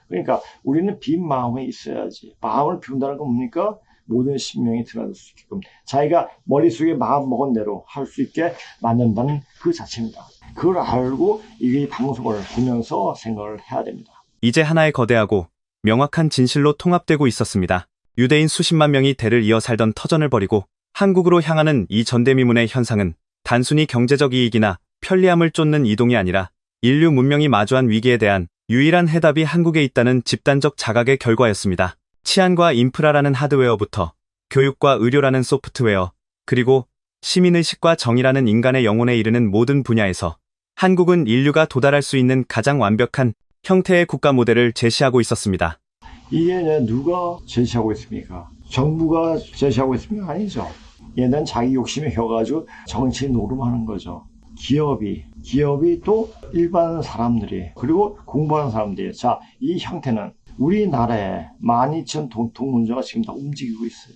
A: 그러니까 우리는 빈 마음에 있어야지. 마음을 비운다는 건 뭡니까? 모든 신명이 들어갈 수 있게끔 자기가 머릿속에 마음 먹은 대로 할 수 있게 만든다는 그 자체입니다. 그걸 알고 이 방송을 보면서 생각을 해야 됩니다.
D: 이제 하나의 거대하고 명확한 진실로 통합되고 있었습니다. 유대인 수십만 명이 대를 이어 살던 터전을 버리고 한국으로 향하는 이 전대미문의 현상은 단순히 경제적 이익이나 편리함을 쫓는 이동이 아니라 인류 문명이 마주한 위기에 대한 유일한 해답이 한국에 있다는 집단적 자각의 결과였습니다. 치안과 인프라라는 하드웨어부터 교육과 의료라는 소프트웨어, 그리고 시민의식과 정의라는 인간의 영혼에 이르는 모든 분야에서 한국은 인류가 도달할 수 있는 가장 완벽한 형태의 국가 모델을 제시하고 있었습니다.
A: 이게 누가 제시하고 있습니까? 정부가 제시하고 있습니까? 아니죠. 얘는 자기 욕심에 혀가지고 정치 노름하는 거죠. 기업이 또 일반 사람들이 그리고 공부하는 사람들이 자, 이 형태는 우리나라에 12,000 동문자가 지금 다 움직이고 있어요.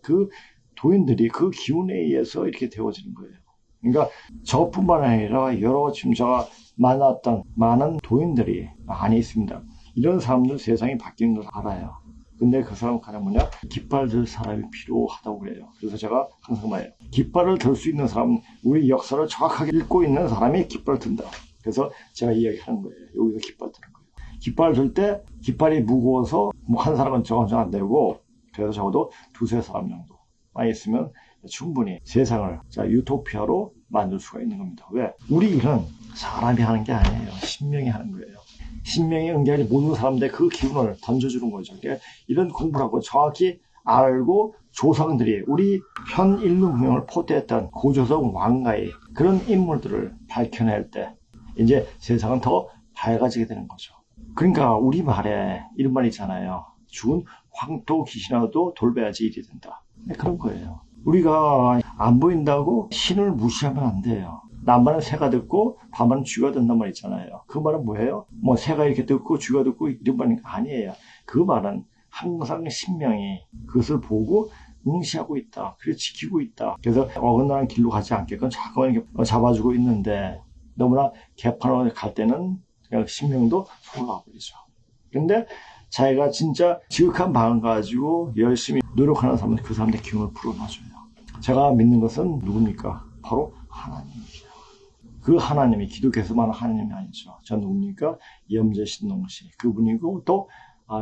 A: 그 도인들이 그 기운에 의해서 이렇게 되어지는 거예요. 그러니까 저뿐만 아니라 여러 지금 제가 만났던 많은 도인들이 많이 있습니다. 이런 사람들 세상이 바뀌는 걸 알아요. 근데 그 사람은 가장 뭐냐? 깃발 들 사람이 필요하다고 그래요. 그래서 제가 항상 말해요. 깃발을 들 수 있는 사람은 우리 역사를 정확하게 읽고 있는 사람이 깃발을 든다. 그래서 제가 이야기하는 거예요. 여기서 깃발 드는 거예요. 깃발 들 때 깃발이 무거워서 뭐 한 사람은 저건 안 되고 그래서 적어도 2-3사람 정도 많이 있으면 충분히 세상을 유토피아로 만들 수가 있는 겁니다. 왜? 우리 일은 사람이 하는 게 아니에요. 신명이 하는 거예요. 신명이 응대하는 모든 사람들의 그 기운을 던져주는 거죠. 그러니까 이런 공부를 하고 정확히 알고 조상들이 우리 현 인류 문명을 포대했던 고조선 왕가의 그런 인물들을 밝혀낼 때 이제 세상은 더 밝아지게 되는 거죠. 그러니까 우리말에 이런 말 있잖아요. 죽은 황토 귀신이라도 돌봐야지 일이 된다. 그런 거예요. 우리가 안 보인다고 신을 무시하면 안 돼요. 남만은 새가 듣고 밤은 쥐가 듣는 말 있잖아요. 그 말은 뭐예요? 뭐 새가 이렇게 듣고 쥐가 듣고 이런 말이 아니에요. 그 말은 항상 신명이 그것을 보고 응시하고 있다. 그래서 지키고 있다. 그래서 어긋나는 길로 가지 않게끔 자꾸 이렇게 잡아주고 있는데 너무나 개판으로 갈 때는 그냥 신명도 손을 놔버리죠. 근데 자기가 진짜 지극한 마음 가지고 열심히 노력하는 사람은 그 사람의 기운을 불어넣어줘요. 제가 믿는 것은 누굽니까? 바로 하나님이에요. 그 하나님이 기독교에서만 하나님이 아니죠. 저 누굽니까? 염제신동씨 그분이고 또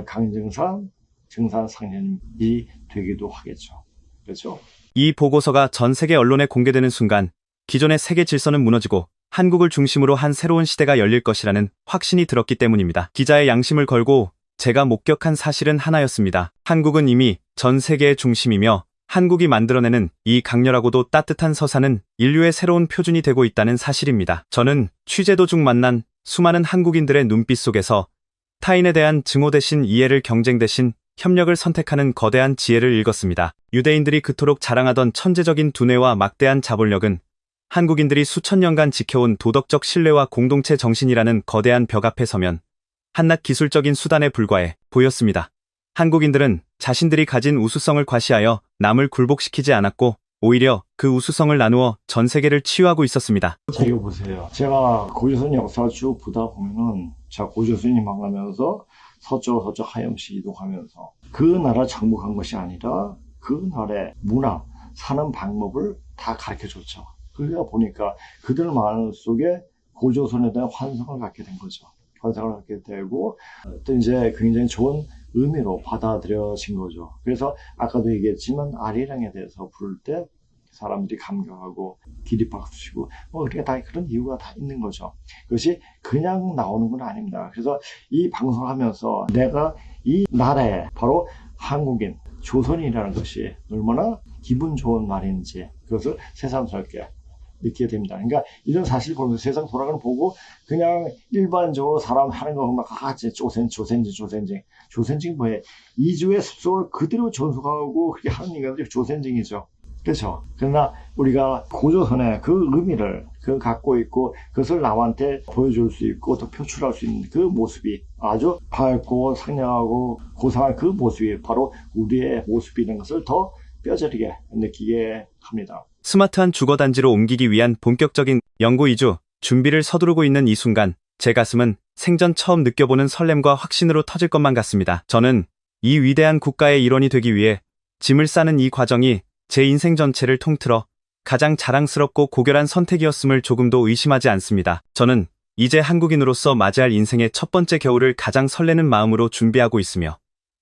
A: 강정산 증산상제님이 되기도 하겠죠. 그렇죠?
D: 이 보고서가 전 세계 언론에 공개되는 순간 기존의 세계 질서는 무너지고 한국을 중심으로 한 새로운 시대가 열릴 것이라는 확신이 들었기 때문입니다. 기자의 양심을 걸고 제가 목격한 사실은 하나였습니다. 한국은 이미 전 세계의 중심이며 한국이 만들어내는 이 강렬하고도 따뜻한 서사는 인류의 새로운 표준이 되고 있다는 사실입니다. 저는 취재 도중 만난 수많은 한국인들의 눈빛 속에서 타인에 대한 증오 대신 이해를, 경쟁 대신 협력을 선택하는 거대한 지혜를 읽었습니다. 유대인들이 그토록 자랑하던 천재적인 두뇌와 막대한 자본력은 한국인들이 수천 년간 지켜온 도덕적 신뢰와 공동체 정신이라는 거대한 벽 앞에 서면 한낱 기술적인 수단에 불과해 보였습니다. 한국인들은 자신들이 가진 우수성을 과시하여 남을 굴복시키지 않았고 오히려 그 우수성을 나누어 전 세계를 치유하고 있었습니다.
A: 이거 보세요. 제가 고조선 역사를 쭉 보다 보면은 제가 고조선이 망하면서 서쪽 하염시 이동하면서 그 나라 정복한 것이 아니라 그 나라의 문화, 사는 방법을 다 가르쳐줬죠. 그러다 보니까 그들 마음 속에 고조선에 대한 환상을 갖게 된 거죠. 환상을 갖게 되고 또 이제 굉장히 좋은 의미로 받아들여진 거죠. 그래서 아까도 얘기했지만 아리랑에 대해서 부를 때 사람들이 감격하고 기립박수치고 뭐 그게 다 그런 이유가 다 있는 거죠. 그것이 그냥 나오는 건 아닙니다. 그래서 이 방송을 하면서 내가 이 나라에 바로 한국인, 조선인이라는 것이 얼마나 기분 좋은 말인지 그것을 새삼스럽게 느끼게 됩니다. 그러니까 이런 사실 보면서 세상 돌아가는 보고 그냥 일반적으로 사람 하는 거 막 같이 조센징 뭐해 이주의 습성을 그대로 전속하고 그렇게 하는 인간들이 조센징이죠. 그렇죠. 그러나 우리가 고조선의 그 의미를 갖고 있고 그것을 남한테 보여줄 수 있고 또 표출할 수 있는 그 모습이 아주 밝고 상냥하고 고상한 그 모습이 바로 우리의 모습이라는 것을 더 뼈저리게 느끼게 합니다.
D: 스마트한 주거단지로 옮기기 위한 본격적인 연구 이주 준비를 서두르고 있는 이 순간 제 가슴은 생전 처음 느껴보는 설렘과 확신으로 터질 것만 같습니다. 저는 이 위대한 국가의 일원이 되기 위해 짐을 싸는 이 과정이 제 인생 전체를 통틀어 가장 자랑스럽고 고결한 선택이었음을 조금도 의심하지 않습니다. 저는 이제 한국인으로서 맞이할 인생의 첫 번째 겨울을 가장 설레는 마음으로 준비하고 있으며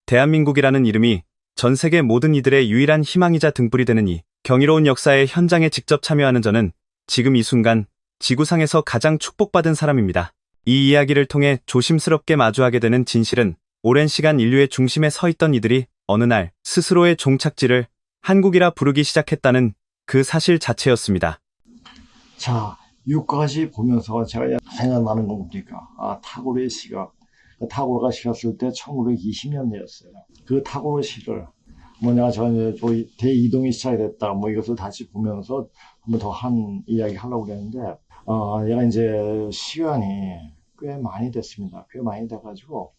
D: 대한민국이라는 이름이 전 세계 모든 이들의 유일한 희망이자 등불이 되는 이 경이로운 역사의 현장에 직접 참여하는 저는 지금 이 순간 지구상에서 가장 축복받은 사람입니다. 이 이야기를 통해 조심스럽게 마주하게 되는 진실은 오랜 시간 인류의 중심에 서 있던 이들이 어느 날 스스로의 종착지를 한국이라 부르기 시작했다는 그 사실 자체였습니다.
A: 자, 여기까지 보면서 제가 생각나는 건 뭡니까? 타고르의 시각. 타고르가 시켰을 때 1920년대였어요. 그 타고르 시를 내가 대이동이 시작이 됐다. 이것을 다시 보면서 한 번 더 한 이야기 하려고 그랬는데, 얘가 이제 시간이 꽤 많이 됐습니다. 꽤 많이 돼가지고,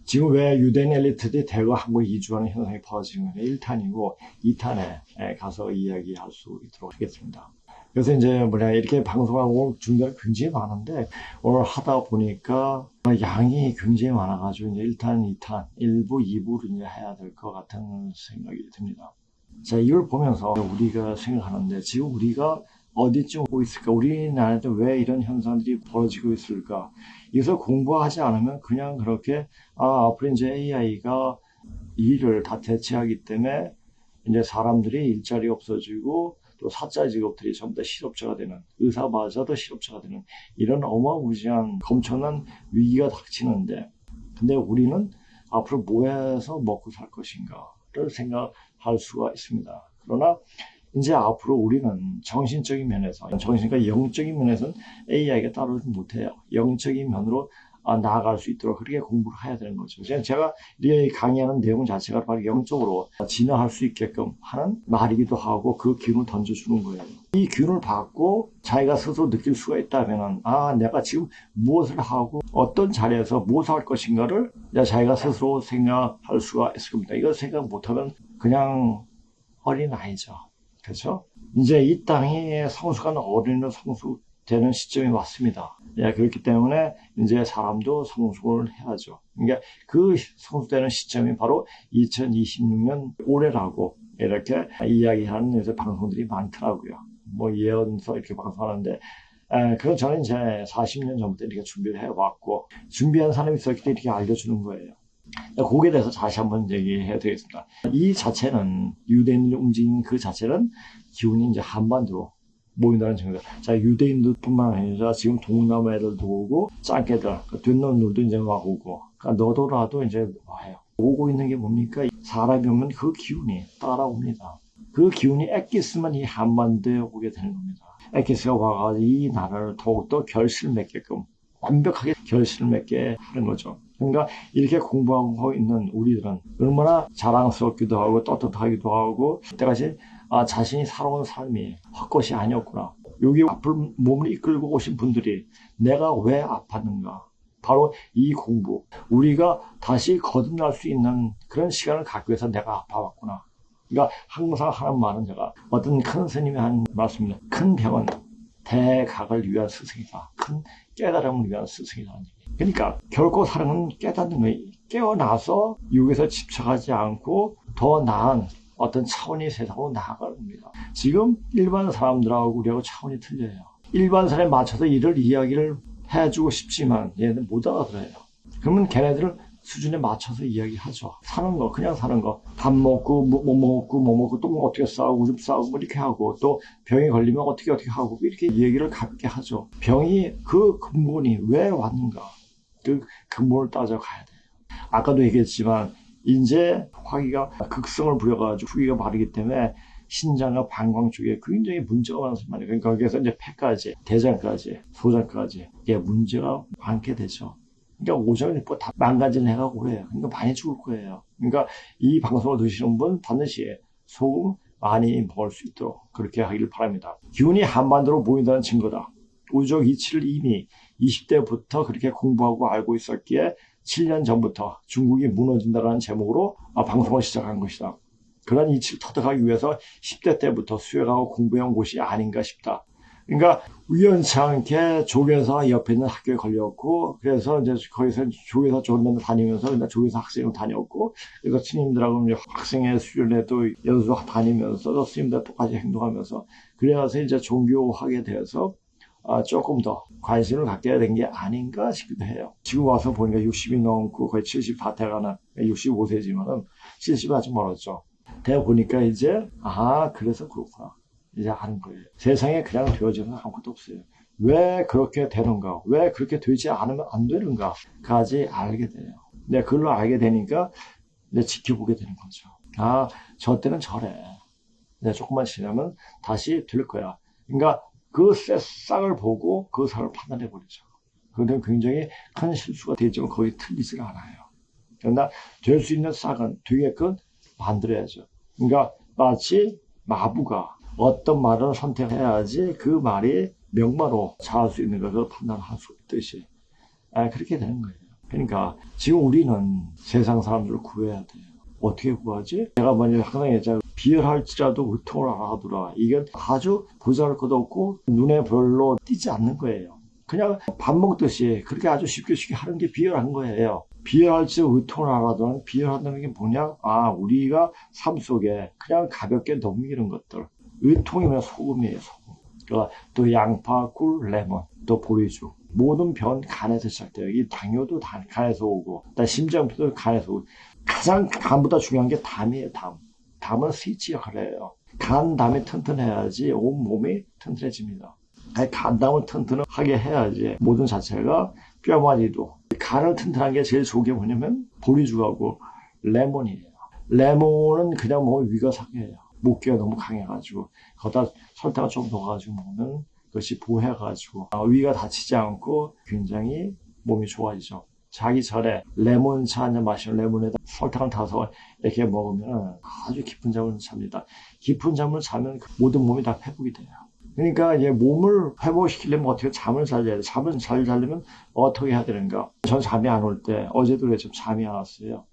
A: 지금 왜 유대인 엘리트들이 대거 한국에 이주하는 현상이 벌어지는 게 1탄이고 2탄에 가서 이야기할 수 있도록 하겠습니다. 그래서 이제 이렇게 방송하고 준비가 굉장히 많은데 오늘 하다 보니까 양이 굉장히 많아가지고 이제 1탄, 2탄, 1부, 2부를 이제 해야 될 것 같은 생각이 듭니다. 자, 이걸 보면서 우리가 생각하는데 지금 우리가 어디쯤 오고 있을까? 우리나라에도 왜 이런 현상들이 벌어지고 있을까? 이것을 공부하지 않으면 그냥 그렇게 앞으로 이제 AI가 일을 다 대체하기 때문에 이제 사람들이 일자리 없어지고 또 사자 직업들이 전부 다 실업자가 되는, 의사마저도 실업자가 되는 이런 어마무지한 엄청난 위기가 닥치는데, 근데 우리는 앞으로 뭐 해서 먹고 살 것인가를 생각할 수가 있습니다. 그러나 이제 앞으로 우리는 정신적인 면에서, 정신과 영적인 면에서는 AI가 따르지 못해요. 영적인 면으로 나아갈 수 있도록 그렇게 공부를 해야 되는 거죠. 제가 이 강의하는 내용 자체가 바로 영적으로 진화할 수 있게끔 하는 말이기도 하고 그 기운을 던져주는 거예요. 이 기운을 받고 자기가 스스로 느낄 수가 있다면 내가 지금 무엇을 하고 어떤 자리에서 무엇을 할 것인가를 자기가 스스로 생각할 수가 있을 겁니다. 이걸 생각 못하면 그냥 어린아이죠. 그렇죠? 이제 이 땅이 성숙한 어린이로 성숙되는 시점이 왔습니다. 그렇기 때문에 이제 사람도 성숙을 해야죠. 그러니까 그 성숙되는 시점이 바로 2026년 올해라고 이렇게 이야기하는 요새 방송들이 많더라고요. 예언서 이렇게 방송하는데, 그건 저는 이제 40년 전부터 이렇게 준비를 해왔고, 준비한 사람이 있었기 때문에 이렇게 알려주는 거예요. 거기에 대해서 다시 한번 얘기해야 되겠습니다. 이 자체는 유대인들 움직이는 그 자체는 기운이 이제 한반도로 모인다는 증거다. 자, 유대인들뿐만 아니라 지금 동남아 애들도 오고 짱깨들, 뒷놈들도 이제 막 오고, 그러니까 너도라도 이제 와요. 오고 있는 게 뭡니까? 사람이 오면 그 기운이 따라옵니다. 그 기운이 엑기스만 이 한반도에 오게 되는 겁니다. 엑기스가 와가지고 이 나라를 더욱더 결실을 맺게끔 완벽하게 결실을 맺게 하는 거죠. 그러니까 이렇게 공부하고 있는 우리들은 얼마나 자랑스럽기도 하고 떳떳하기도 하고 그때까지 자신이 살아온 삶이 헛것이 아니었구나. 여기 앞을 몸을 이끌고 오신 분들이 내가 왜 아팠는가. 바로 이 공부. 우리가 다시 거듭날 수 있는 그런 시간을 갖기 위해서 내가 아파왔구나. 그러니까 항상 하는 말은 제가 어떤 큰 스님이 한 말씀입니다. 큰 병은 대각을 위한 스승이다. 큰 깨달음을 위한 스승이라는 얘기. 그러니까 결코 사람은 깨닫는 거예요. 깨어나서 여기서 집착하지 않고 더 나은 어떤 차원의 세상으로 나아가는 겁니다. 지금 일반 사람들하고 우리하고 차원이 틀려요. 일반 사람에 맞춰서 이를 이야기를 해주고 싶지만 얘네들 못 알아들어요. 그러면 걔네들 수준에 맞춰서 이야기하죠. 사는 거, 그냥 사는 거. 밥 먹고, 뭐 먹고, 또 뭐 어떻게 싸우고, 좀 싸우고, 뭐 이렇게 하고, 또 병이 걸리면 어떻게 하고, 이렇게 얘기를 가볍게 하죠. 병이 그 근본이 왜 왔는가. 그 근본을 따져가야 돼요. 아까도 얘기했지만, 이제 화기가 극성을 부려가지고 후기가 마르기 때문에 신장과 방광 쪽에 굉장히 문제가 많아서 말이에요. 그러니까 거기에서 이제 폐까지, 대장까지, 소장까지, 이게 문제가 많게 되죠. 그러니까 오전에 뭐 다 망가진 해가 오래요. 그러니까 많이 죽을 거예요. 그러니까 이 방송을 드시는 분 반드시 소금 많이 먹을 수 있도록 그렇게 하기를 바랍니다. 기운이 한반도로 모인다는 증거다. 우주적 이치를 이미 20대부터 그렇게 공부하고 알고 있었기에 7년 전부터 중국이 무너진다는 제목으로 방송을 시작한 것이다. 그런 이치를 터득하기 위해서 10대 때부터 수행하고 공부해온 곳이 아닌가 싶다. 그러니까 우연치 않게 조계사 옆에 있는 학교에 걸렸고 그래서 이제 거기서 조계사 좋은 데를 다니면서 맨날 조계사 학생을 다녔고 그래서 스님들하고 이제 학생의 수련회 또 연수 다니면서 스님들 똑같이 행동하면서 그래서 이제 종교하게 돼서 조금 더 관심을 갖게 된 게 아닌가 싶기도 해요. 지금 와서 보니까 60이 넘고 거의 70 다 돼가는 65세지만은 70이 아직 멀었죠. 돼 보니까 이제 그래서 그렇구나. 이제 아는 거예요. 세상에 그냥 되어지는 아무것도 없어요. 왜 그렇게 되는가? 왜 그렇게 되지 않으면 안 되는가?까지 알게 돼요. 근데 그걸로 알게 되니까 이제 지켜보게 되는 거죠. 저 때는 저래. 근데 조금만 지나면 다시 될 거야. 그러니까 그 새싹을 보고 그 사람을 판단해 버리죠. 그런데 굉장히 큰 실수가 되지만 거의 틀리지가 않아요. 그러나 될 수 있는 싹은 되게끔 만들어야죠. 그러니까 마치 마부가 어떤 말을 선택해야지 그 말이 명마로 잘할 수 있는 것을 판단할 수 있듯이 그렇게 되는 거예요. 그러니까 지금 우리는 세상 사람들을 구해야 돼요. 어떻게 구하지? 내가 만약에 항상 얘기하자 비열할지라도 의통을 알아두라. 이게 아주 보잘것도 없고 눈에 별로 띄지 않는 거예요. 그냥 밥 먹듯이 그렇게 아주 쉽게 하는 게 비열한 거예요. 비열할지라도 의통을 알아두라. 비열한다는 게 뭐냐? 우리가 삶 속에 그냥 가볍게 넘기는 것들. 의통이면 소금이에요, 소금. 그러니까 또 양파, 꿀, 레몬, 또 보리죽. 모든 병은 간에서 시작돼요. 이 당뇨도 간에서 오고, 심장병도 간에서 오고. 가장 간보다 중요한 게 담이에요, 담. 담은 스위치 역할을 해요. 간, 담이 튼튼해야지 온 몸이 튼튼해집니다. 간담을 튼튼하게 해야지 모든 자체가 뼈마디도. 간을 튼튼한 게 제일 좋은 게 뭐냐면 보리죽하고 레몬이에요. 레몬은 그냥 뭐 위가 상해요. 목기가 너무 강해가지고 거기다 설탕을 좀 넣어가지고 먹으면 그것이 보해가지고 위가 다치지 않고 굉장히 몸이 좋아지죠. 자기 전에 레몬차 한잔 마시면 레몬에다 설탕을 타서 이렇게 먹으면 아주 깊은 잠을 잡니다. 깊은 잠을 자면 모든 몸이 다 회복이 돼요. 그러니까 이제 몸을 회복시키려면 어떻게 잠을 잘 자야 돼. 잠을 잘 자려면 어떻게 해야 되는가. 전 잠이 안 올 때 어제도 그랬죠. 잠이 안 왔어요.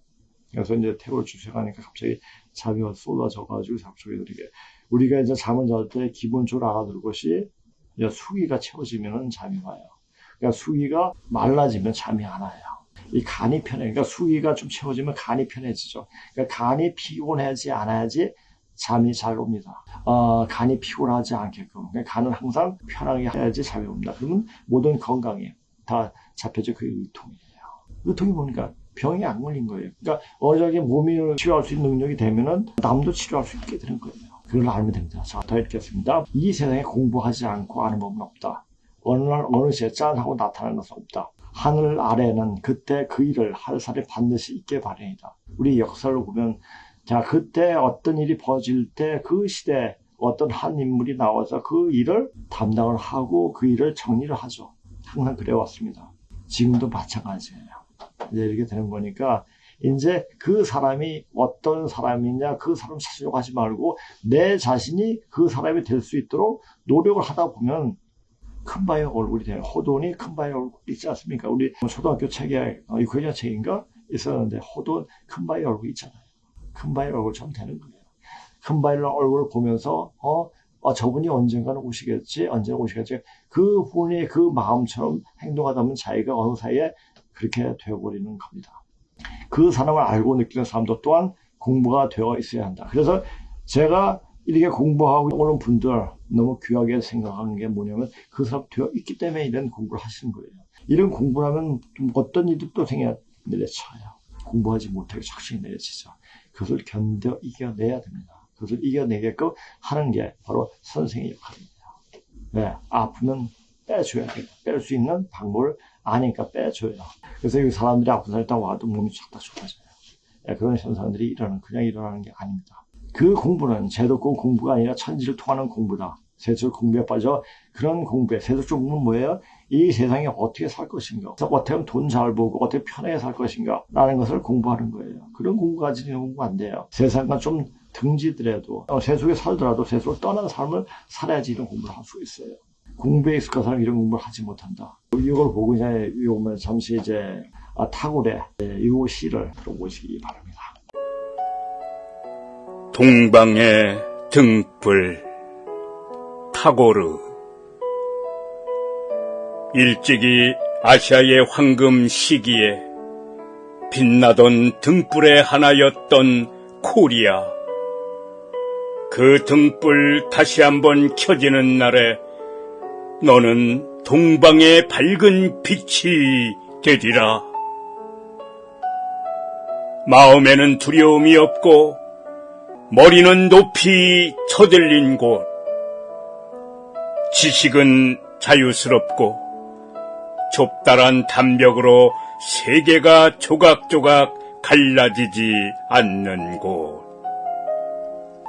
A: 그래서 이제 태울 주세하니까 갑자기 잠이 쏟아져가지고 잡초게 되게 우리가 이제 잠을 잘 때 기본적으로 알아둘 것이 이제 수기가 채워지면은 잠이 와요. 그러니까 수기가 말라지면 잠이 안 와요. 이 간이 편해. 그러니까 수기가 좀 채워지면 간이 편해지죠. 그러니까 간이 피곤하지 않아야지 잠이 잘 옵니다. 간이 피곤하지 않게끔. 그러니까 간은 항상 편하게 해야지 잠이 옵니다. 그러면 모든 건강에 다 잡혀져 그게 의통이에요. 의통이 뭡니까? 병이 안 걸린 거예요. 그러니까 어느 정도 몸이 치료할 수 있는 능력이 되면은 남도 치료할 수 있게 되는 거예요. 그걸 알면 됩니다. 자, 더 읽겠습니다. 이 세상에 공부하지 않고 아는 법은 없다. 어느 날 어느 시에 짠 하고 나타나는 것은 없다. 하늘 아래는 그때 그 일을 할 사람이 반드시 있게 마련이다. 우리 역사를 보면 자, 그때 어떤 일이 벌어질 때 그 시대에 어떤 한 인물이 나와서 그 일을 담당을 하고 그 일을 정리를 하죠. 항상 그래왔습니다. 지금도 마찬가지예요. 이제 이렇게 되는 거니까 이제 그 사람이 어떤 사람이냐 그 사람 찾으려고 하지 말고 내 자신이 그 사람이 될 수 있도록 노력을 하다 보면 큰바의 얼굴이 돼요. 호돈이 큰바의 얼굴 있지 않습니까? 우리 초등학교 책에 이회전 책인가 있었는데 호돈 큰바의 얼굴 있잖아요. 큰바의 얼굴처럼 되는 거예요. 큰바의 얼굴을 보면서 저분이 언젠가는 오시겠지, 그 분이 그 마음처럼 행동하다 보면 자기가 어느 사이에 그렇게 되어버리는 겁니다. 그 사람을 알고 느끼는 사람도 또한 공부가 되어 있어야 한다. 그래서 제가 이렇게 공부하고 오는 분들 너무 귀하게 생각하는 게 뭐냐면 그 사람 되어 있기 때문에 이런 공부를 하시는 거예요. 이런 공부를 하면 좀 어떤 일도 또 내려쳐요. 공부하지 못하게 착신이 내려치죠. 그것을 견뎌 이겨내야 됩니다. 그것을 이겨내게끔 하는 게 바로 선생의 역할입니다. 네, 아프면 빼줘야 돼요. 뺄 수 있는 방법을 아니까 빼줘요. 그래서 이 사람들이 아픈 사람이 딱 와도 몸이 쫙 좋아져요. 네, 그런 현상들이 그냥 일어나는 게 아닙니다. 그 공부는 제도권 공부가 아니라 천지를 통하는 공부다. 세속 공부에 빠져 그런 공부에 세속 공부는 뭐예요? 이 세상에 어떻게 살 것인가, 어떻게 하면 돈 잘 벌고 어떻게 편하게 살 것인가 라는 것을 공부하는 거예요. 그런 공부 가지는 공부 안 돼요. 세상과 좀 등지더라도 세속에 살더라도 세속을 떠난 삶을 살아야지 이런 공부를 할 수 있어요. 공부에 익숙한 사람은 이런 공부를 하지 못한다. 이걸 보고 이제 요면 잠시 이제 탁월의 이 시를 들어보시기 바랍니다.
N: 동방의 등불 타고르. 일찍이 아시아의 황금 시기에 빛나던 등불의 하나였던 코리아. 그 등불 다시 한번 켜지는 날에 너는 동방의 밝은 빛이 되리라. 마음에는 두려움이 없고 머리는 높이 쳐들린 곳. 지식은 자유스럽고 좁다란 담벽으로 세계가 조각조각 갈라지지 않는 곳.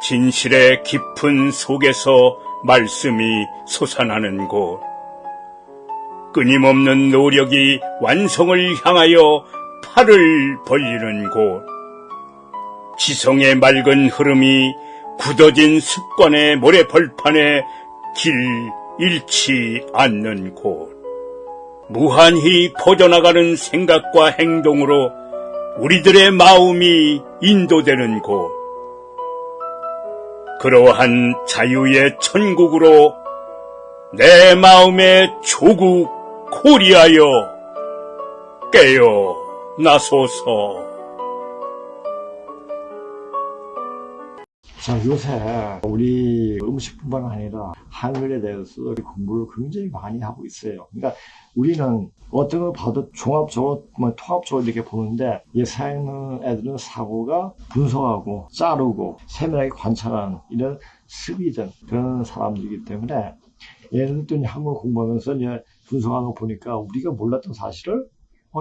N: 진실의 깊은 속에서 말씀이 솟아나는 곳. 끊임없는 노력이 완성을 향하여 팔을 벌리는 곳. 지성의 맑은 흐름이 굳어진 습관의 모래벌판에 길 잃지 않는 곳. 무한히 퍼져나가는 생각과 행동으로 우리들의 마음이 인도되는 곳. 그러한 자유의 천국으로 내 마음의 조국 코리아여 깨어 나소서.
A: 자, 요새 우리 음식뿐만 아니라 한글에 대해서 공부를 굉장히 많이 하고 있어요. 그러니까 우리는 어떤 걸 봐도 종합적으로, 통합적으로 이렇게 보는데, 이 사는 애들은 사고가 분석하고 자르고 세밀하게 관찰하는 이런 습이든 그런 사람들이기 때문에 얘네들도 한국어 공부하면서 이제 분석하는 거 보니까 우리가 몰랐던 사실을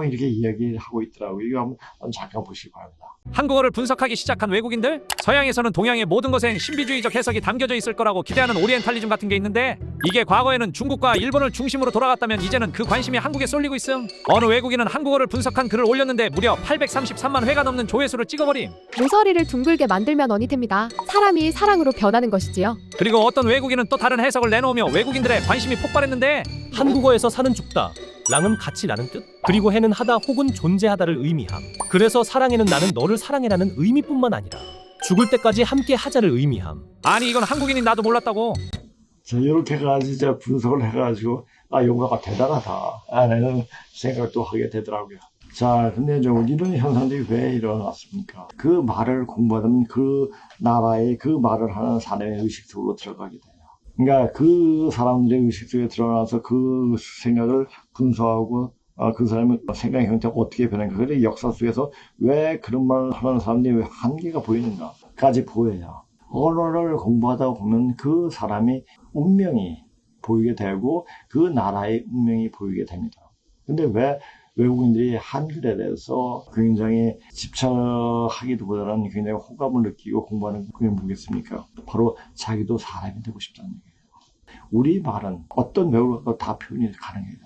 A: 이렇게 이야기를 하고 있더라고요. 이거 한번 잠깐 보시기 바랍니다.
E: 한국어를 분석하기 시작한 외국인들, 서양에서는 동양의 모든 것엔 신비주의적 해석이 담겨져 있을 거라고 기대하는 오리엔탈리즘 같은 게 있는데, 이게 과거에는 중국과 일본을 중심으로 돌아갔다면 이제는 그 관심이 한국에 쏠리고 있음. 어느 외국인은 한국어를 분석한 글을 올렸는데 무려 833만 회가 넘는 조회수를 찍어버림.
L: 모서리를 둥글게 만들면 언이 됩니다. 사람이 사랑으로 변하는 것이지요.
E: 그리고 어떤 외국인은 또 다른 해석을 내놓으며 외국인들의 관심이 폭발했는데,
I: 한국어에서 사는 죽다, 랑은 같이라는 뜻, 그리고 해는 하다 혹은 존재하다를 의미함. 그래서 사랑에는 나는 너를 사랑해라는 의미뿐만 아니라 죽을 때까지 함께 하자를 의미함.
E: 아니 이건 한국인이 나도 몰랐다고.
A: 자, 이렇게 해가지고 이제 분석을 해가지고 용어가 대단하다 라는 생각도 하게 되더라고요. 자, 근데 이런 현상들이 왜 일어났습니까? 그 말을 공부하면 그 나라의 그 말을 하는 사람의 의식 속으로 들어가게 돼요. 그러니까 그 사람들의 의식 속에 들어가서 그 생각을 분석하고 그 사람의 생각 형태가 어떻게 변한가. 그래 역사 속에서 왜 그런 말을 하는 사람들이 왜 한계가 보이는가까지 보여요. 언어를 공부하다 보면 그 사람이 운명이 보이게 되고 그 나라의 운명이 보이게 됩니다. 근데 왜 외국인들이 한글에 대해서 굉장히 집착하기보다는 굉장히 호감을 느끼고 공부하는 그게 뭐겠습니까? 바로 자기도 사람이 되고 싶다는 얘기예요. 우리 말은 어떤 배우로도 다 표현이 가능해요.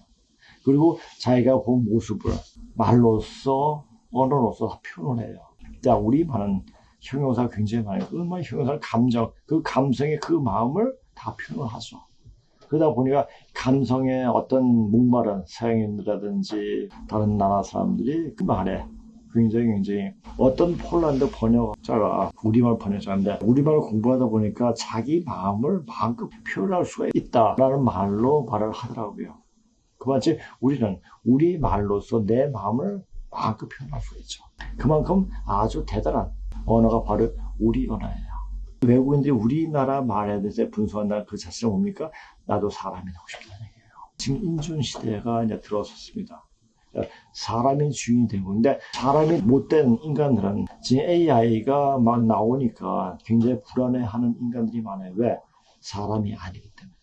A: 그리고 자기가 본 모습을 말로써 언어로서 다 표현을 해요. 자, 우리 말은 형용사가 굉장히 많아요. 얼마나 형용사는 감정, 그 감성의 그 마음을 다 표현을 하죠. 그러다 보니까 감성의 어떤 목마른 서양인이라든지 다른 나라 사람들이 그 말에 굉장히 어떤 폴란드 번역자가 우리말 번역자인데 우리말을 공부하다 보니까 자기 마음을 마음껏 표현할 수가 있다라는 말로 말을 하더라고요. 그마치 우리는 우리 말로서 내 마음을 마음껏 표현할 수가 있죠. 그만큼 아주 대단한 언어가 바로 우리 언어예요. 외국인들이 우리나라 말에 대해서 분석한다는 그 자체가 뭡니까? 나도 사람이 되고 싶다는 얘기예요. 지금 인준 시대가 이제 들어섰습니다. 사람이 주인이 되고, 근데 사람이 못된 인간들은 지금 AI가 막 나오니까 굉장히 불안해하는 인간들이 많아요. 왜? 사람이 아니기 때문에.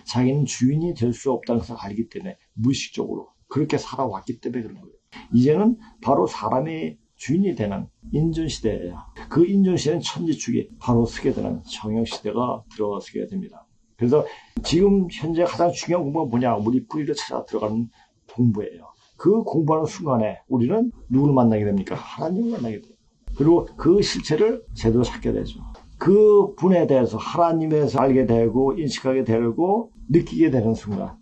A: 자기는 주인이 될 수 없다는 것을 알기 때문에 무의식적으로 그렇게 살아왔기 때문에 그런 거예요. 이제는 바로 사람이 주인이 되는 인준시대예요. 그 인준시대는 천지축이 바로 서게 되는 정형시대가 들어서게 됩니다. 그래서 지금 현재 가장 중요한 공부가 뭐냐? 우리 뿌리를 찾아 들어가는 공부예요. 그 공부하는 순간에 우리는 누구를 만나게 됩니까? 하나님을 만나게 돼요. 그리고 그 실체를 제대로 찾게 되죠. 그 분에 대해서 하나님에 대해서 알게 되고 인식하게 되고 느끼게 되는 순간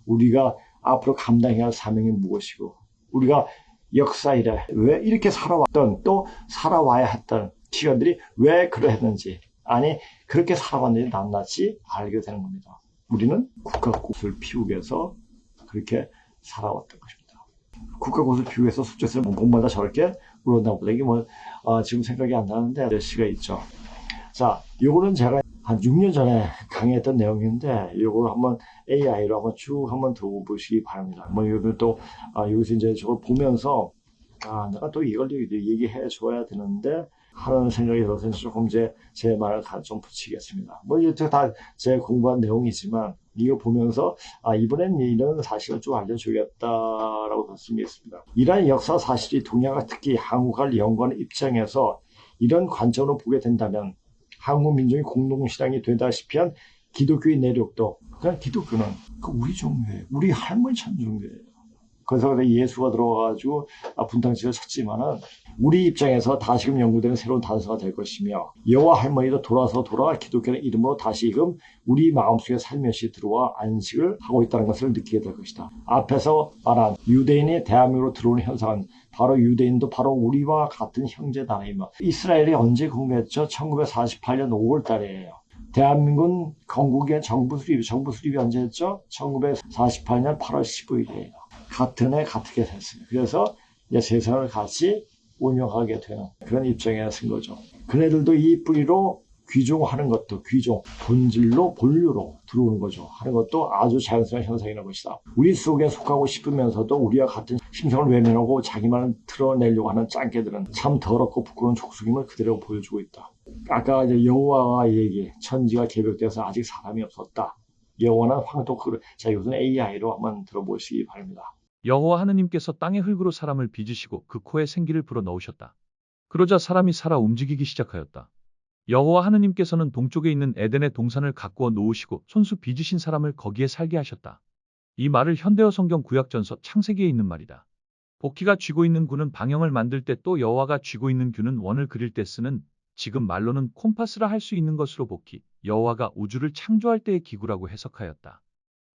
A: 우리가 앞으로 감당해야 할 사명이 무엇이고 우리가 역사 이래 왜 이렇게 살아왔던 또 살아와야 했던 시간들이 왜 그러했는지 아니 그렇게 살아왔는지 낱낱이 알게 되는 겁니다. 우리는 국가꽃을 피우기 위해서 그렇게 살아왔던 것입니다. 국가꽃을 피우기 위해서 숲에서 몸마다 저렇게 울었나 보다. 이게 지금 생각이 안 나는데 시가 있죠. 자, 요거는 제가 한 6년 전에 강의했던 내용인데 요걸 한번 AI로 한번 쭉 한번 들어보시기 바랍니다. 요즘 또 여기서 이제 저걸 보면서 내가 또 이걸 얘기해 줘야 되는데 하는 생각이 들어서 조금 제 말을 좀 붙이겠습니다. 이게 다 제 공부한 내용이지만 이거 보면서 이번엔 이런 사실을 좀 알려주겠다라고 말씀드리겠습니다. 이러한 역사 사실이 동양과 특히 한국을 연구하는 입장에서 이런 관점으로 보게 된다면 한국 민족이 공동신앙이 되다시피 한 기독교의 내력도 그냥 기독교는 우리 종교예요. 우리 할머니 참 종교예요. 그래서 예수가 들어와가지고 분탕질을 쳤지만은 우리 입장에서 다시금 연구되는 새로운 단서가 될 것이며 여호와 할머니도 돌아와 기독교의 이름으로 다시금 우리 마음속에 살며시 들어와 안식을 하고 있다는 것을 느끼게 될 것이다. 앞에서 말한 유대인이 대한민국으로 들어오는 현상은 바로 유대인도 바로 우리와 같은 형제 나라이며 이스라엘이 언제 공개했죠? 1948년 5월 달이에요. 대한민국은 건국의 정부 수립이 언제 했죠? 1948년 8월 15일이에요. 같은 해 같게 됐어요. 그래서 이제 세상을 같이 운영하게 되는 그런 입장에 쓴 거죠. 그네들도 이 뿌리로 귀종하는 것도 본질로 본류로 들어오는 거죠. 하는 것도 아주 자연스러운 현상이라는 것이다. 우리 속에 속하고 싶으면서도 우리와 같은 심성을 외면하고 자기만을 드러내려고 하는 짱깨들은 참 더럽고 부끄러운 족속임을 그대로 보여주고 있다. 아까 이제 여호와가 얘기, 천지가 개벽돼서 아직 사람이 없었다. 여호와는 황토크를 자 이것은 AI로 한번 들어보시기 바랍니다.
E: 여호와 하느님께서 땅의 흙으로 사람을 빚으시고 그 코에 생기를 불어 넣으셨다. 그러자 사람이 살아 움직이기 시작하였다. 여호와 하느님께서는 동쪽에 있는 에덴의 동산을 가꾸어 놓으시고 손수 빚으신 사람을 거기에 살게 하셨다. 이 말을 현대어 성경 구약전서 창세기에 있는 말이다. 복희가 쥐고 있는 구는 방향을 만들 때 또 여호와가 쥐고 있는 규는 원을 그릴 때 쓰는 지금 말로는 콤파스라 할 수 있는 것으로 복희, 여호와가 우주를 창조할 때의 기구라고 해석하였다.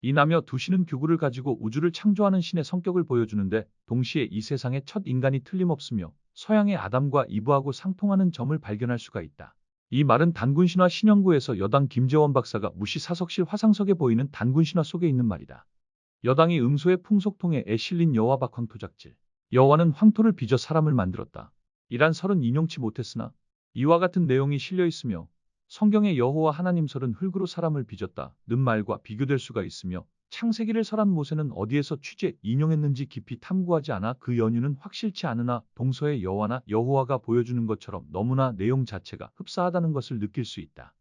E: 이나며 두시는 규구를 가지고 우주를 창조하는 신의 성격을 보여주는데 동시에 이 세상의 첫 인간이 틀림없으며 서양의 아담과 이브하고 상통하는 점을 발견할 수가 있다. 이 말은 단군신화 신영구에서 여당 김재원 박사가 무시사석실 화상석에 보이는 단군신화 속에 있는 말이다. 여당이 음소의 풍속통에 실린 여호와 박황토작질. 여호와는 황토를 빚어 사람을 만들었다. 이란 설은 인용치 못했으나 이와 같은 내용이 실려 있으며 성경의 여호와 하나님 설은 흙으로 사람을 빚었다 는 말과 비교될 수가 있으며
O: 창세기를 설한 모세는 어디에서 취재 인용했는지 깊이 탐구하지 않아 그 연유는 확실치 않으나 동서의 여호와나 여호와가 보여주는 것처럼 너무나 내용 자체가 흡사하다는 것을 느낄 수 있다.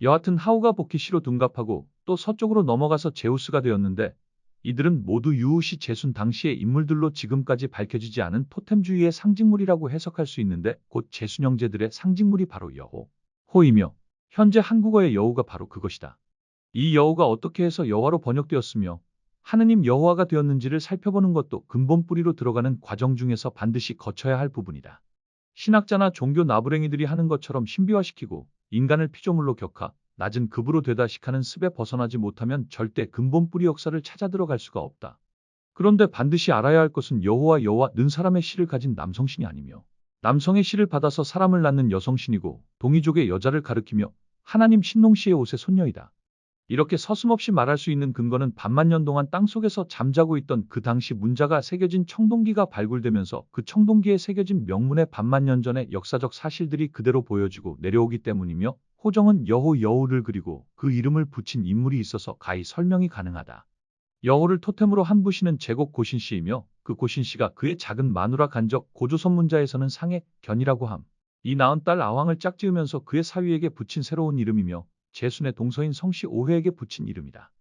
O: 여하튼 하우가 보키시로 둔갑하고 또 서쪽으로 넘어가서 제우스가 되었는데 이들은 모두 유우시 제순 당시의 인물들로 지금까지 밝혀지지 않은 토템주의의 상징물이라고 해석할 수 있는데 곧 제순 형제들의 상징물이 바로 호이며 현재 한국어의 여우가 바로 그것이다. 이 여우가 어떻게 해서 여호와로 번역되었으며 하느님 여호와가 되었는지를 살펴보는 것도 근본 뿌리로 들어가는 과정 중에서 반드시 거쳐야 할 부분이다. 신학자나 종교 나부랭이들이 하는 것처럼 신비화시키고 인간을 피조물로 격하, 낮은 급으로 되다식하는 습에 벗어나지 못하면 절대 근본 뿌리 역사를 찾아 들어갈 수가 없다. 그런데 반드시 알아야 할 것은 여호와는 사람의 씨를 가진 남성신이 아니며 남성의 씨를 받아서 사람을 낳는 여성신이고 동이족의 여자를 가리키며 하나님 신농시의 옷의 손녀이다. 이렇게 서슴없이 말할 수 있는 근거는 반만 년 동안 땅속에서 잠자고 있던 그 당시 문자가 새겨진 청동기가 발굴되면서 그 청동기에 새겨진 명문의 반만 년 전의 역사적 사실들이 그대로 보여지고 내려오기 때문이며 호정은 여우를 그리고 그 이름을 붙인 인물이 있어서 가히 설명이 가능하다. 여호를 토템으로 한 부시는 제곡 고신씨이며 그 고신씨가 그의 작은 마누라 간적 고조선문자에서는 상의 견이라고 함. 이 낳은 딸 아황을 짝지으면서 그의 사위에게 붙인 새로운 이름이며 제순의 동서인 성씨 오회에게 붙인 이름이다.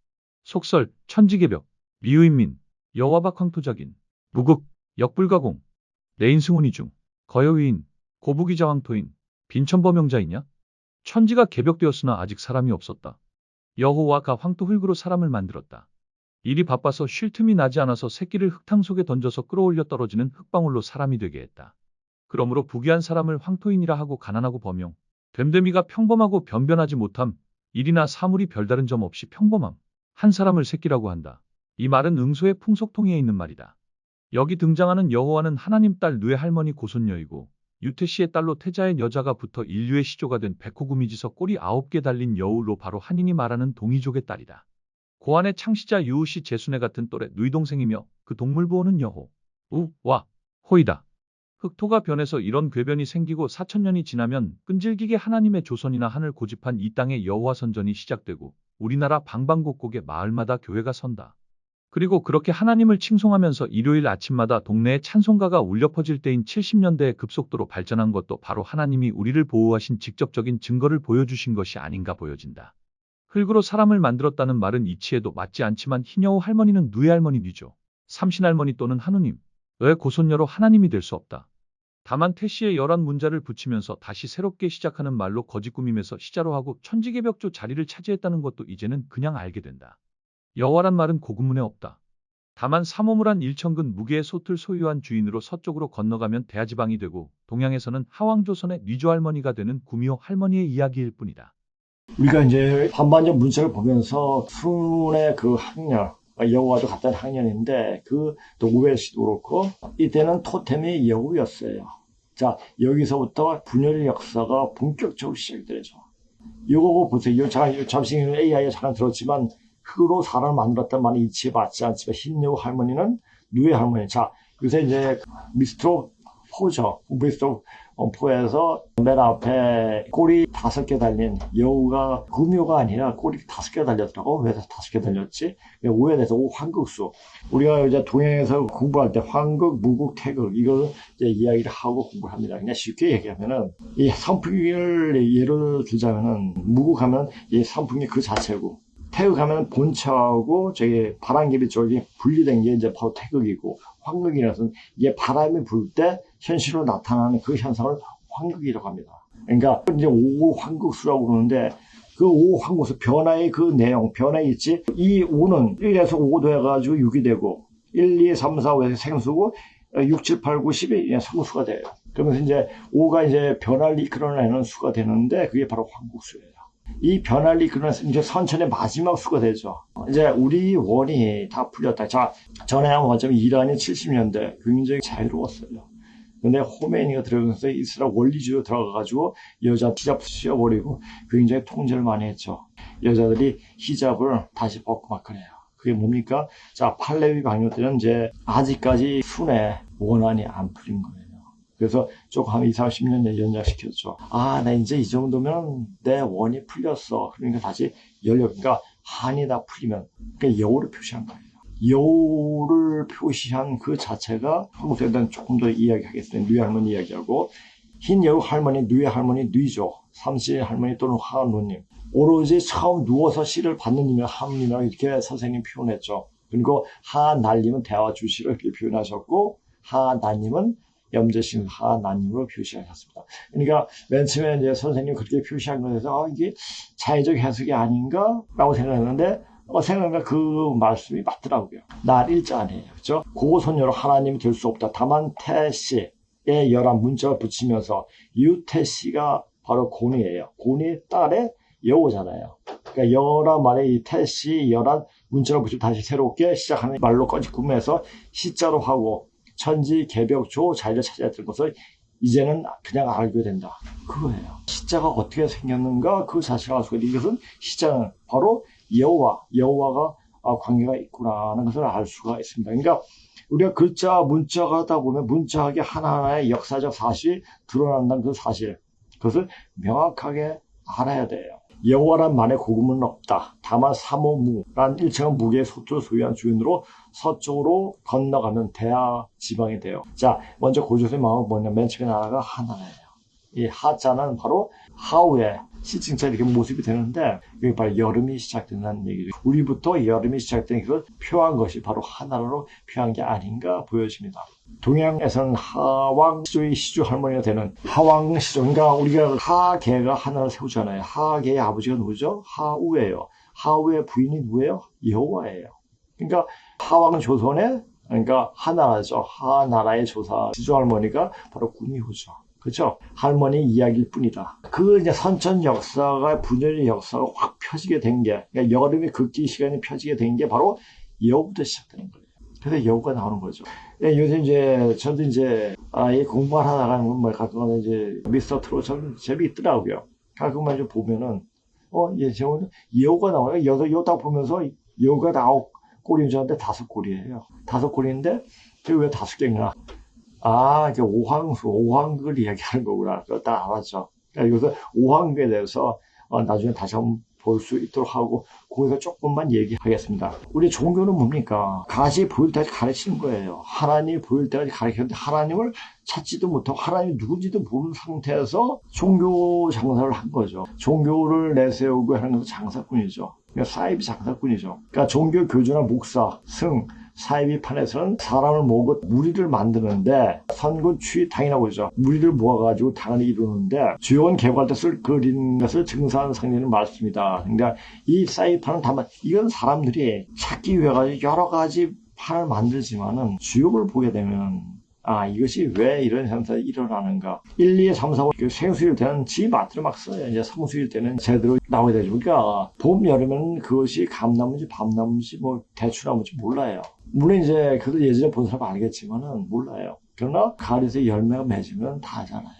O: 속설, 천지개벽, 미의민, 여와박황토작인, 무극, 역불가공, 내인승훈이 중, 거여위인, 고부기자황토인, 빈천범용자이냐? 천지가 개벽되었으나 아직 사람이 없었다. 여호와가 황토 흙으로 사람을 만들었다. 일이 바빠서 쉴 틈이 나지 않아서 새끼를 흙탕 속에 던져서 끌어올려 떨어지는 흙방울로 사람이 되게 했다. 그러므로 부귀한 사람을 황토인이라 하고 가난하고 범용, 됨됨이가 평범하고 변변하지 못함, 일이나 사물이 별다른 점 없이 평범함, 한 사람을 새끼라고 한다. 이 말은 응소의 풍속통이에 있는 말이다. 여기 등장하는 여호와는 하나님 딸 누의 할머니 고손녀이고 유태씨의 딸로 태자의 여자가 붙어 인류의 시조가 된 백호구미지서 꼬리 9개 달린 여우로 바로 한인이 말하는 동이족의 딸이다. 고안의 창시자 유우씨 제순의 같은 또래 누이동생이며 그 동물보호는 여호와 호이다. 흑토가 변해서 이런 궤변이 생기고 4000년이 지나면 끈질기게 하나님의 조선이나 하늘 고집한 이 땅의 여호와 선전이 시작되고 우리나라 방방곡곡에 마을마다 교회가 선다. 그리고 그렇게 하나님을 칭송하면서 일요일 아침마다 동네에 찬송가가 울려 퍼질 때인 70년대에 급속도로 발전한 것도 바로 하나님이 우리를 보호하신 직접적인 증거를 보여주신 것이 아닌가 보여진다. 흙으로 사람을 만들었다는 말은 이치에도 맞지 않지만 흰여우 할머니는 누의 할머니죠. 삼신할머니 또는 하느님의 고손녀로 하나님이 될 수 없다. 다만 태씨의 11문자를 붙이면서 다시 새롭게 시작하는 말로 거짓꾸밈에서 시자로 하고 천지개벽조 자리를 차지했다는 것도 이제는 그냥 알게 된다. 여호와란 말은 고급문에 없다. 다만 삼오물한 일천근 무게의 솥을 소유한 주인으로 서쪽으로 건너가면 대하지방이 되고 동양에서는 하왕조선의 뉘조할머니가 되는 구미호 할머니의 이야기일 뿐이다.
A: 우리가 이제 반반전 문책을 보면서 순의 그 학년, 여호와도 같은 학년인데 그 노구벨씨도 그렇고 이때는 토템이 여우였어요. 자, 여기서부터 분열의 역사가 본격적으로 시작되죠. 이거 보세요. 이거 잠시 AI에 잠깐 들었지만 흙으로 사람을 만들었단 말은 이치에 맞지 않지만 흰여우 할머니는 누의 할머니. 자, 요새 이제 미스터 포죠. 미스터 포에서 맨 앞에 꼬리 5개 달린 여우가 금요가 아니라 꼬리 5개 달렸다고? 왜 5개 달렸지? 오해돼서 황극수. 우리가 이제 동양에서 공부할 때 황극, 무극, 태극 이걸 이제 이야기를 하고 공부를 합니다. 그냥 쉽게 얘기하면은 이 선풍기를 예를 들자면은 무극하면 이 선풍기 그 자체고 태극하면 본체하고 저기 바람개비 쪽이 분리된 게 이제 바로 태극이고 황극이라서는 이게 바람이 불 때 현실로 나타나는 그 현상을 황극이라고 합니다. 그러니까 이제 5황극수라고 그러는데 그 5황극수 변화의 그 내용, 변화 있지? 이 5는 1에서 5도 해가지고 6이 되고 1, 2, 3, 4, 5에서 생수고 6, 7, 8, 9, 10이 성수가 돼요. 그러면서 이제 5가 이제 변화를 이끌어내는 수가 되는데 그게 바로 황극수예요. 이 변화를 이끌어내서 이제 선천의 마지막 수가 되죠. 이제 우리 원이 다 풀렸다. 자, 전에 한 원점이 이란이 70년대 굉장히 자유로웠어요. 근데 호메니가 들어가면서 이스라엘 원리주의로 들어가가지고 여자 히잡 씌워버리고 굉장히 통제를 많이 했죠. 여자들이 히잡을 다시 벗고 막 그래요. 그게 뭡니까? 자, 팔레비 방뇨 때는 이제 아직까지 순의 원한이 안 풀린 거예요. 그래서 조금 한 20, 30년 연장시켰죠. 아, 나 이제 이 정도면 내 원이 풀렸어. 그러니까 다시 열려. 그러니까 한이 다 풀리면 그러니까 여우를 표시한 거예요. 여우를 표시한 그 자체가 한국에 대한 조금 더 이야기하겠습니다. 누이 할머니 이야기하고 흰 여우 할머니, 누이 할머니, 누이죠. 삼시 할머니 또는 하누님. 오로지 처음 누워서 씨를 받는 님이 하누님이라고 이렇게 선생님 표현했죠. 그리고 하날님은 대화 주시를 이렇게 표현하셨고 하나님은 염제신 하나님으로 표시하셨습니다. 그러니까 맨 처음에 이제 선생님 그렇게 표시한 것에서 이게 자의적 해석이 아닌가라고 생각했는데 생각하니까 그 말씀이 맞더라고요. 날 일자 아니에요. 그렇죠? 고손녀로 하나님이 될 수 없다. 다만 태씨의 열한 문자를 붙이면서 유태씨가 바로 고니예요. 고니의 딸의 여우잖아요. 그러니까 열한 말에 이 태씨 열한 문자를 붙이고 다시 새롭게 시작하는 말로 꾸며서 시자로 하고 천지 개벽 조 자리를 찾아야 될 것을 이제는 그냥 알게 된다. 그거예요. 시자가 어떻게 생겼는가 그 자체를 알 수가 있는 이것은 시자는 바로 여호와가 관계가 있구나라는 것을 알 수가 있습니다. 그러니까 우리가 글자 문자가 하다 보면 문자하게 하나하나의 역사적 사실이 드러난다는 그 사실 그것을 명확하게 알아야 돼요. 여호와란 말에 고금은 없다. 다만 사모무란 일체의 무게의 소토를 소유한 주인으로 서쪽으로 건너가는 대하 지방이 돼요. 자, 먼저 고조선의 마음은 뭐냐면 맨 처음에 나라가 하나예요. 이 하자는 바로 하우의 시칭자 이렇게 모습이 되는데 이게 바로 여름이 시작된다는 얘기죠. 우리부터 여름이 시작된 것을 표한 것이 바로 하나로 표한 게 아닌가 보여집니다. 동양에서는 하왕 시조의 시주 할머니가 되는 하왕 시조, 그러니까 우리가 하계가 하나를 세우잖아요. 하계의 아버지가 누구죠? 하우예요. 하우의 부인이 누구예요? 여호와예요. 그러니까 하왕 조선의 그러니까 하나라죠. 하나라의 조사 시조 할머니가 바로 구미호죠. 그렇죠? 할머니 이야기일 뿐이다. 그 이제 선천 역사가 분열의 역사가 확 펴지게 된 게, 그러니까 여름의 극기 시간이 펴지게 된 게 바로 여우부터 시작되는 거예요. 그래서 여우가 나오는 거죠. 요새 이제 저도 이제 이 공부를 하다가 뭐 가끔은 이제 미스터 트롯 좀 재미있더라고요. 가끔만 좀 보면은 여우가 나와요. 여우 딱 보면서 여우가 9꼬리인 줄 알았는데 5꼬리예요. 5꼬리인데 그게 왜 5개인가? 이게 오황극을 이야기하는 거구나. 그걸 딱 알았죠. 그러니까 여기서 오황극에 대해서 나중에 다시 한번 볼 수 있도록 하고, 거기서 조금만 얘기하겠습니다. 우리 종교는 뭡니까? 가시 보일 때까지 가르치는 거예요. 하나님이 보일 때까지 가르치는데, 하나님을 찾지도 못하고, 하나님이 누군지도 모르는 상태에서 종교 장사를 한 거죠. 종교를 내세우고 하는 것은 장사꾼이죠. 그러니까 사이비 장사꾼이죠. 그러니까 종교 교주나 목사, 승, 사이비 판에서는 사람을 모으고 무리를 만드는데 선군 추이 당이라고 그러죠. 무리를 모아가지고 당을 이루는데 주요원 개발할 때 쓸 그린 것을 증사하는 상례는 많습니다. 그러니까 이 사이비 판은 다만 이건 사람들이 찾기 위해 가지고 여러 가지 판을 만들지만은 주역을 보게 되면 이것이 왜 이런 현상이 일어나는가. 1, 2, 3, 4, 5 생수일 때는 지 맛대로 막 써요. 이제 성수일 때는 제대로 나오게 되죠. 그러니까 봄, 여름에는 그것이 감나무인지 밤나무인지 뭐 대추나무인지 몰라요. 물론 이제 그래도 예전에 본 사람 알겠지만은 몰라요. 그러나 가을에서 열매가 맺으면 다 알잖아요.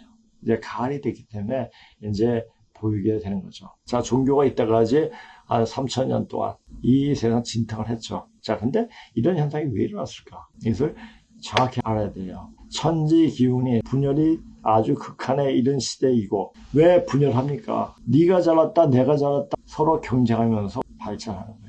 A: 이제 가을이 됐기 때문에 이제 보이게 되는 거죠. 자, 종교가 이때까지 한 3,000년 동안 이 세상 진탕을 했죠. 자, 근데 이런 현상이 왜 일어났을까? 이것을 정확히 알아야 돼요. 천지 기운이 분열이 아주 극한에 이른 시대이고, 왜 분열합니까? 네가 잘났다 내가 잘났다 서로 경쟁하면서 발전하는 거예요.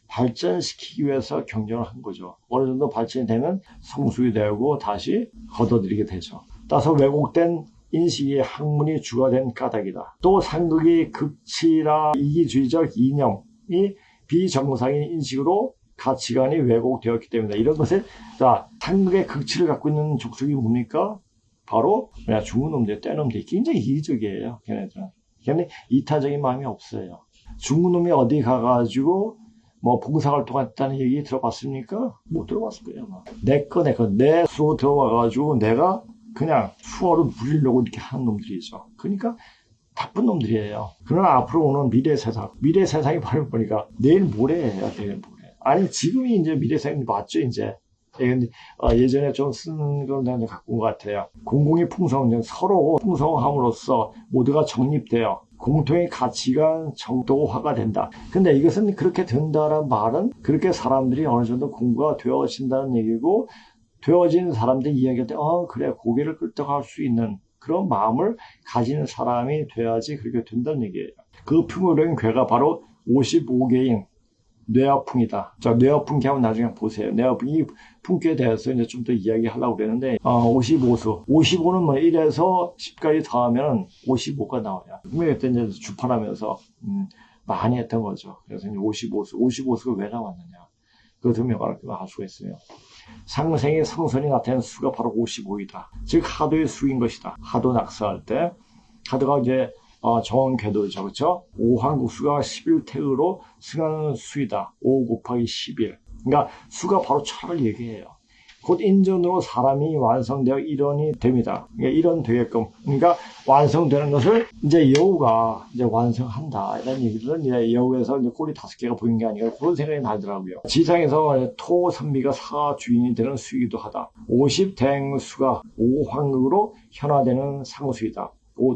A: 발전시키기 위해서 경쟁을 한 거죠. 어느 정도 발전이 되면 성숙이 되고 다시 걷어들이게 되죠. 따라서 왜곡된 인식이 학문이 주가 된 까닭이다. 또 상극의 극치라 이기주의적 이념이 비정상인 인식으로 가치관이 왜곡되었기 때문이다. 이런 것을, 상극의 극치를 갖고 있는 족속이 뭡니까? 바로 죽은 놈들, 떼놈들이 굉장히 이기적이에요. 걔네들은. 걔네는 이타적인 마음이 없어요. 죽은 놈이 어디 가가지고 봉사활동 했다는 얘기 들어봤습니까? 못 들어봤을 거예요. 내 수로 들어와가지고 내가 그냥 수어를 누리려고 이렇게 하는 놈들이죠. 그러니까 나쁜 놈들이에요. 그러나 앞으로 오는 미래 세상이 바로 보니까 내일 모레예요. 내일 모레. 아니 지금이 이제 미래 세상이 맞죠 이제. 예전에 좀 쓰는 걸 내가 갖고 온 것 같아요. 공공의 풍성, 서로 풍성함으로써 모두가 정립되어 공통의 가치가 정도화가 된다. 근데 이것은 그렇게 된다는 말은 그렇게 사람들이 어느 정도 공부가 되어진다는 얘기고, 되어진 사람들이 이야기할 때 그래 고개를 끄덕할 수 있는 그런 마음을 가지는 사람이 돼야지 그렇게 된다는 얘기예요. 그 풍요로운 괴가 바로 55개인 뇌아풍이다. 자, 뇌아풍 하면 나중에 보세요. 뇌아풍이 풍기에 대해서 이제 좀 더 이야기하려고 그랬는데, 55수. 55는 뭐 1에서 10까지 더하면 55가 나와요. 분명히 그때 이제 주판하면서, 많이 했던 거죠. 그래서 이제 55수. 55수가 왜 나왔느냐. 그것도 명확하게 알 수가 있어요. 상생의 성선이 나타낸 수가 바로 55이다. 즉, 하도의 수인 것이다. 하도 낙서할 때, 하도가 이제 정원 궤도죠. 그렇죠? 5항국수가 11태으로 승하는 수이다. 5 곱하기 11. 그러니까 수가 바로 철을 얘기해요. 곧 인전으로 사람이 완성되어 일원이 됩니다. 그러니까 일원 되게끔. 그러니까 완성되는 것을 이제 여우가 이제 완성한다. 이런 얘기들은 이제 여우에서 이제 꼬리 5개가 보이는 게 아니라 그런 생각이 나더라고요. 지상에서 토, 선비가 사 주인이 되는 수이기도 하다. 50대행수가 5황극으로 현화되는 상수이다.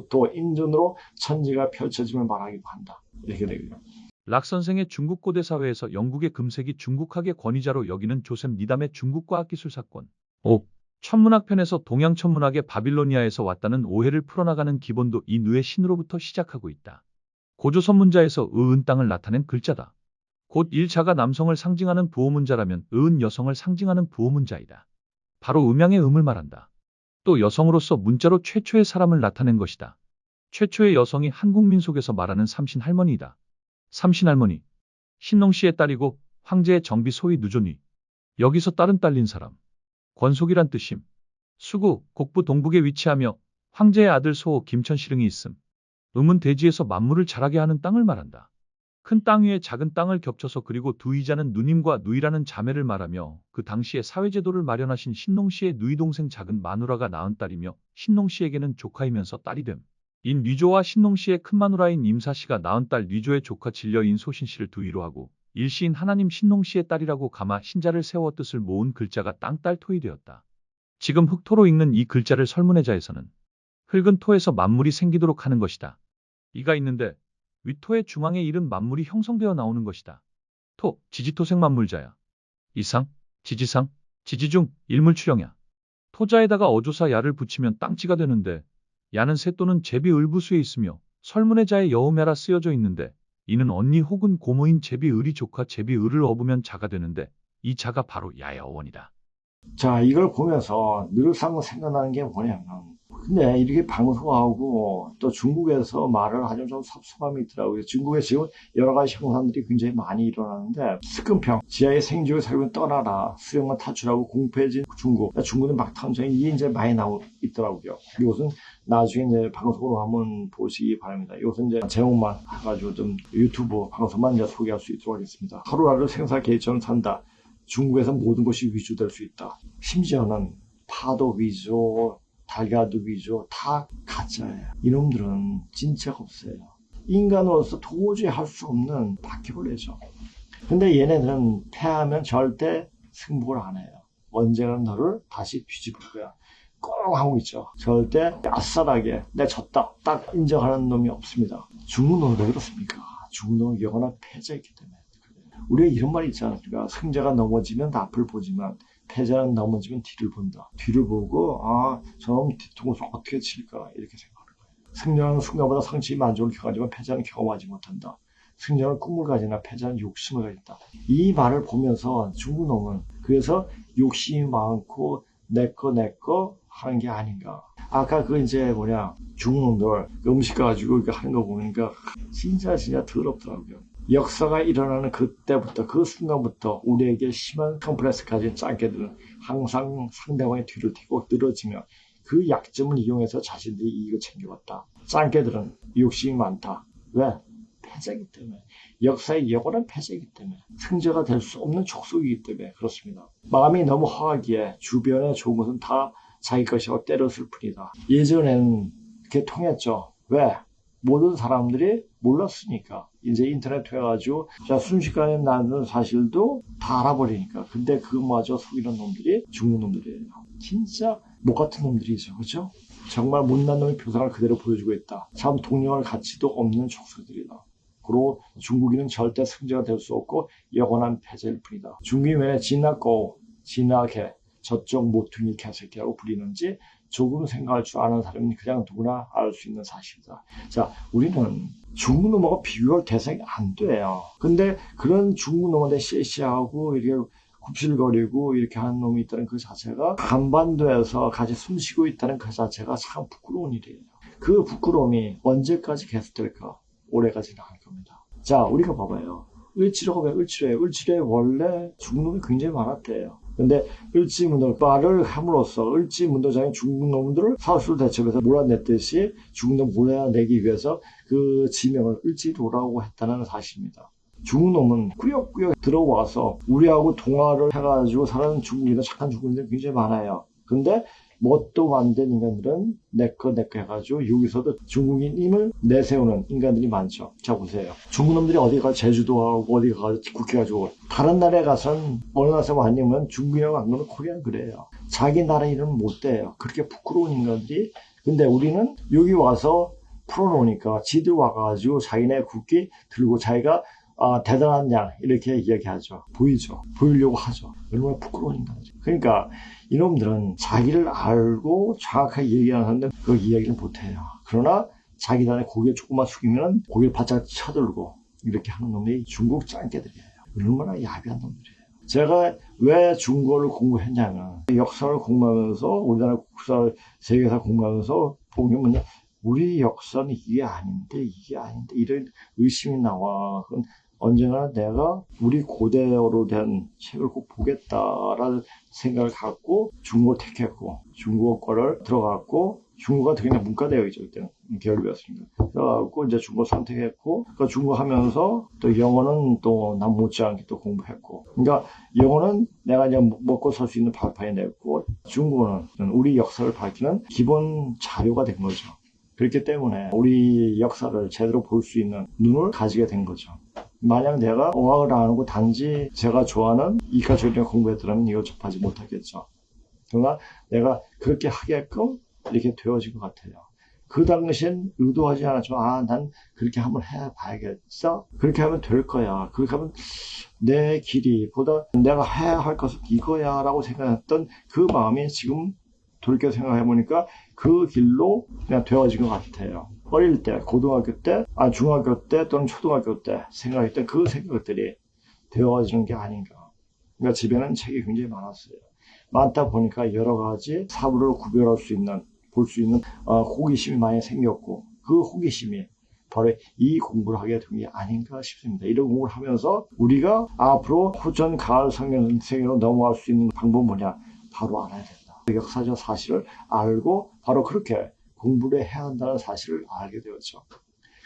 A: 또 인전으로 천지가 펼쳐짐을 말하기도 한다. 이렇게 되고요.
O: 락 선생의 중국 고대 사회에서 영국의 금색이 중국학의 권위자로 여기는 조셉 니담의 중국 과학기술 사건. 5. 천문학편에서 동양 천문학의 바빌로니아에서 왔다는 오해를 풀어나가는 기본도 이 누의 신으로부터 시작하고 있다. 고조선문자에서 의은 땅을 나타낸 글자다. 곧 1자가 남성을 상징하는 부호문자라면 의은 여성을 상징하는 부호문자이다. 바로 음양의 음을 말한다. 또 여성으로서 문자로 최초의 사람을 나타낸 것이다. 최초의 여성이 한국 민속에서 말하는 삼신할머니이다. 삼신할머니, 신농씨의 딸이고 황제의 정비 소위 누존이. 여기서 딸은 딸린 사람. 권속이란 뜻임. 수구, 곡부 동북에 위치하며 황제의 아들 소호 김천시릉이 있음. 음은 대지에서 만물을 자라게 하는 땅을 말한다. 큰 땅 위에 작은 땅을 겹쳐서 그리고 두 이자는 누님과 누이라는 자매를 말하며 그 당시에 사회제도를 마련하신 신농씨의 누이 동생 작은 마누라가 낳은 딸이며 신농씨에게는 조카이면서 딸이 됨. 인 뉘조와 신농씨의 큰 마누라인 임사씨가 낳은 딸 뉘조의 조카 진려인 소신씨를 두이로 하고 일시인 하나님 신농씨의 딸이라고 가마 신자를 세워 뜻을 모은 글자가 땅딸 토이 되었다. 지금 흑토로 읽는 이 글자를 설문해자에서는 흙은 토에서 만물이 생기도록 하는 것이다. 이가 있는데 위토의 중앙에 이른 만물이 형성되어 나오는 것이다. 토, 지지토생 만물자야. 이상, 지지상, 지지중, 일물출형야. 토자에다가 어조사 야를 붙이면 땅지가 되는데 야는 새 또는 제비 을부수에 있으며 설문해자의 여음야라 쓰여져 있는데 이는 언니 혹은 고모인 제비 을이 조카 제비 을을 업으면 자가 되는데 이 자가 바로 야의 어원이다.
A: 자, 이걸 보면서 늘상 생각나는 게 뭐냐면, 근데 이렇게 방송하고 또 중국에서 말을 하면 좀 섭섭함이 있더라고요. 중국에 지금 여러 가지 형상들이 굉장히 많이 일어나는데, 스금평, 지하의 생지를 살고 떠나라, 수령만 탈출하고 공포해진 중국, 중국은 막탄전이 이게 이제 많이 있더라고요. 이것은 나중에 이제 방송으로 한번 보시기 바랍니다. 이것은 이제 제목만 해가지고 좀 유튜브 방송만 이제 소개할 수 있도록 하겠습니다. 하루하루 생사 개처럼 산다. 중국에서 모든 것이 위조될 수 있다. 심지어는 파도 위조, 달걀도 위조, 다 가짜예요. 이놈들은 진짜가 없어요. 인간으로서 도저히 할 수 없는 바퀴벌레죠. 근데 얘네들은 패하면 절대 승복을 안 해요. 언젠가 너를 다시 뒤집을 거야. 꼭 하고 있죠. 절대 아싸하게 내 졌다 딱 인정하는 놈이 없습니다. 중국 놈도 그렇습니까? 중국 놈은 영원한 패자이기 때문에. 우리가 이런 말이 있지 않습니까? 승자가 넘어지면 앞을 보지만 패자는 넘어지면 뒤를 본다. 뒤를 보고 저놈 뒤통수 어떻게 칠까 이렇게 생각하는 거예요. 승자는 순간보다 상처의 만족을 경험하지만 패자는 경험하지 못한다. 승자는 꿈을 가지나 패자는 욕심을 가진다. 이 말을 보면서 중국 놈은 그래서 욕심이 많고 내거 하는 게 아닌가. 아까 그 이제 중국 놈들 음식 가지고 이렇게 하는 거 보니까 진짜 더럽더라고요. 역사가 일어나는 그때부터, 그 순간부터 우리에게 심한 컴플렉스 가진 짱깨들은 항상 상대방의 뒤를 태고 늘어지며 그 약점을 이용해서 자신들이 이익을 챙겨왔다. 짱깨들은 욕심이 많다. 왜? 패자이기 때문에. 역사의 영원한 패자이기 때문에. 승자가 될 수 없는 족속이기 때문에 그렇습니다. 마음이 너무 허하기에 주변에 좋은 것은 다 자기 것이라고 때렸을 뿐이다. 예전에는 그게 통했죠. 왜? 모든 사람들이 몰랐으니까. 이제 인터넷 해가지고 순식간에 나는 사실도 다 알아버리니까. 근데 그마저 속이는 놈들이 중국 놈들이에요. 진짜 못 같은 놈들이죠. 그렇죠? 정말 못난 놈의 표상을 그대로 보여주고 있다. 참 동령할 가치도 없는 족속들이다. 그리고 중국인은 절대 승자가 될 수 없고 영원한 패자일 뿐이다. 중국이 왜 진하게 저쪽 모퉁이 개새끼라고 불리는지 조금 생각할 줄 아는 사람이 그냥 누구나 알 수 있는 사실이다. 자, 우리는 중국 놈하고 비교할 대상이 안 돼요. 근데 그런 중국 놈한테 시시하고 이렇게 굽실거리고 이렇게 하는 놈이 있다는 그 자체가 한반도에서 같이 숨쉬고 있다는 그 자체가 참 부끄러운 일이에요. 그 부끄러움이 언제까지 계속될까? 오래가지 않을 겁니다. 자, 우리가 봐봐요. 을지로가 왜 을지로예요? 을지로에 원래 중국 놈이 굉장히 많았대요. 근데 을지문도 말을 함으로써 을지문도장이 중국 놈들을 사수를 대첩해서 몰아냈듯이 중국 놈 몰아내기 위해서 그 지명을 을지로라고 했다는 사실입니다. 중국 놈은 꾸역꾸역 들어와서 우리하고 동화를 해가지고 사는 중국인들, 착한 중국인들 굉장히 많아요. 근데 뭣도 안 된 인간들은 내꺼 해가지고 여기서도 중국인임을 내세우는 인간들이 많죠. 자, 보세요. 중국 놈들이 어디 가서 제주도하고 어디 가서 국회 가지고 다른 나라에 가서는 어느 나라에서 아니면 중국이라고 안 그러면 코리안 그래요. 자기 나라 이름은 못 대요. 그렇게 부끄러운 인간들이. 근데 우리는 여기 와서 풀어놓으니까 지들 와가지고 자기네 국기 들고 자기가 대단한 양 이렇게 이야기하죠. 보이죠. 보이려고 하죠. 얼마나 부끄러운 인간이죠. 그러니까 이놈들은 자기를 알고 정확하게 얘기하는 사람들 그 이야기를 못해요. 그러나 자기들의 고개 조금만 숙이면 고개를 바짝 쳐들고 이렇게 하는 놈이 중국 짱깨들이에요. 얼마나 야비한 놈들이에요. 제가 왜 중국어를 공부했냐면 역사를 공부하면서 우리나라 국사를 세계사 공부하면서 보면 우리 역사는 이게 아닌데 이런 의심이 나와. 그럼 언제나 내가 우리 고대어로 된 책을 꼭 보겠다라는 생각을 갖고 중국어를 택했고 중국어 거를 들어갔고 중국어가 특히나 문과대학이죠. 그때는 계열을 배웠으니까 들어가고 이제 중국어 선택했고 그 중국어 하면서 또 영어는 또 남 못지않게 또 공부했고 그러니까 영어는 내가 이제 먹고 살 수 있는 발판이 됐고 중국어는 우리 역사를 밝히는 기본 자료가 된 거죠. 그렇기 때문에 우리 역사를 제대로 볼 수 있는 눈을 가지게 된 거죠. 만약 내가 어학을 안 하고 단지 제가 좋아하는 이과적인 공부했더라면 이걸 접하지 못하겠죠. 그러나 내가 그렇게 하게끔 이렇게 되어진 것 같아요. 그 당시엔 의도하지 않았지만 난 그렇게 한번 해봐야겠어? 그렇게 하면 될 거야. 그렇게 하면 내 길이보다 내가 해야 할 것은 이거야 라고 생각했던 그 마음이 지금 돌이켜 생각해보니까 그 길로 그냥 되어진 것 같아요. 어릴 때, 고등학교 때, 중학교 때 또는 초등학교 때 생각했던 그 생각들이 되어지는 게 아닌가. 그러니까 집에는 책이 굉장히 많았어요. 많다 보니까 여러 가지 사물을 구별할 수 있는, 볼 수 있는 호기심이 많이 생겼고 그 호기심이 바로 이 공부를 하게 된 게 아닌가 싶습니다. 이런 공부를 하면서 우리가 앞으로 후천 가을 성경세계로 넘어갈 수 있는 방법은 뭐냐? 바로 알아야 된다. 역사적 사실을 알고 바로 그렇게 공부를 해야 한다는 사실을 알게 되었죠.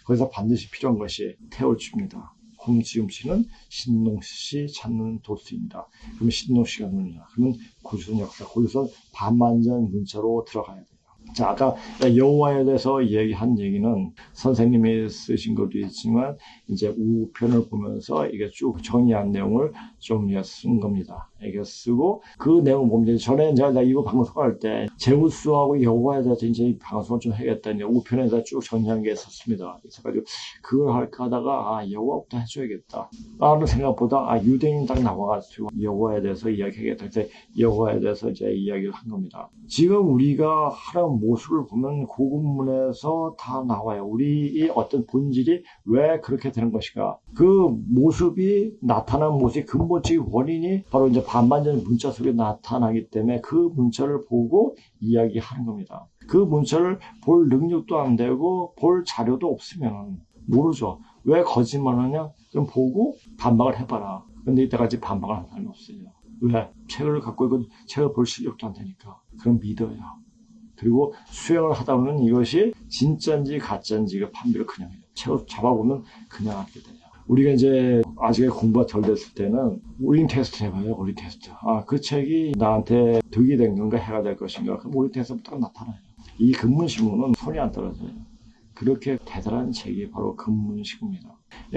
A: 그래서 반드시 필요한 것이 태울주입니다. 홍지음씨는 신농씨 찾는 도수입니다. 그러면 신농씨가 누구냐? 그러면 고조선 역사, 고조선 반만전 문자로 들어가야 돼요. 자, 아까 여호와에 대해서 얘기한 얘기는 선생님이 쓰신 것도 있지만 이제 우편을 보면서 이게 쭉 정리한 내용을 좀 쓴 겁니다. 이게 쓰고 그 내용을 보면 전에 제가 이거 방송할 때 제우스하고 여호와에 대해서 이제 방송을 좀 해야겠다. 이제 우편에다 쭉 정리한 게 있었습니다. 그래서 그걸 할까 하다가 여호와부터 해줘야겠다. 라는 생각보다 유대인 딱 나와가지고 여호와에 대해서 이야기하겠다. 그래서 여호와에 대해서 이제 이야기를 한 겁니다. 지금 우리가 하는 모습을 보면 고급문에서 다 나와요. 우리의 어떤 본질이 왜 그렇게 되는 것인가. 그 모습이 나타난 모습의 근본적인 원인이 바로 이제 반만전 문자 속에 나타나기 때문에 그 문자를 보고 이야기하는 겁니다. 그 문자를 볼 능력도 안 되고 볼 자료도 없으면 모르죠. 왜 거짓말하냐? 좀 보고 반박을 해봐라. 근데 이때까지 반박을 한 사람이 없어요. 왜? 책을 갖고 있고 책을 볼 실력도 안 되니까. 그럼 믿어요. 그리고 수행을 하다 보면 이것이 진짜인지 가짜인지가 판별을 그냥 해요. 책을 잡아보면 그냥 하게 돼요. 우리가 이제 아직 공부가 덜 됐을 때는 오링 테스트 해봐요. 오링 테스트. 그 책이 나한테 득이 된 건가 해가 될 것인가. 그럼 오링 테스트부터 나타나요. 이 근문신문은 손이 안 떨어져요. 그렇게 대단한 책이 바로 근문신문입니다.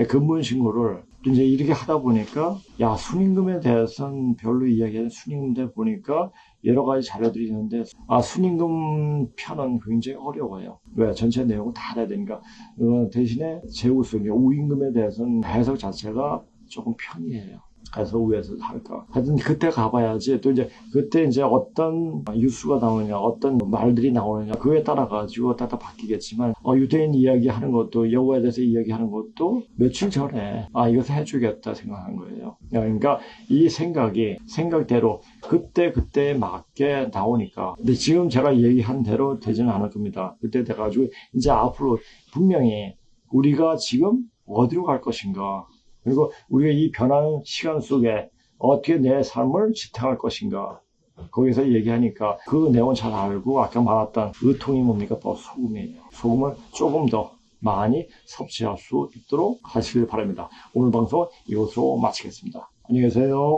A: 근문신문을 이제 이렇게 하다 보니까 순임금에 대해서는 별로 이야기하는 순임금에 보니까 여러 가지 자료들이 있는데 순임금 편은 굉장히 어려워요. 왜? 전체 내용을 다 알아야 되니까. 대신에 제우스, 우임금에 대해서는 해석 자체가 조금 편이에요. 해서 위에서 할까. 하여튼 그때 가봐야지. 또 이제 그때 이제 어떤 뉴스가 나오느냐, 어떤 말들이 나오느냐, 그에 따라 가지고 따라 바뀌겠지만, 유대인 이야기하는 것도, 여호와에 대해서 이야기하는 것도 며칠 전에 이것을 해주겠다 생각한 거예요. 그러니까 이 생각대로 그때 맞게 나오니까. 근데 지금 제가 얘기한 대로 되지는 않을 겁니다. 그때 돼가지고 이제 앞으로 분명히 우리가 지금 어디로 갈 것인가, 그리고 우리가 이 변하는 시간 속에 어떻게 내 삶을 지탱할 것인가, 거기서 얘기하니까 그 내용은 잘 알고, 아까 말했던 의통이 뭡니까? 또 소금이에요. 소금을 조금 더 많이 섭취할 수 있도록 하시길 바랍니다. 오늘 방송 이것으로 마치겠습니다. 안녕히 계세요.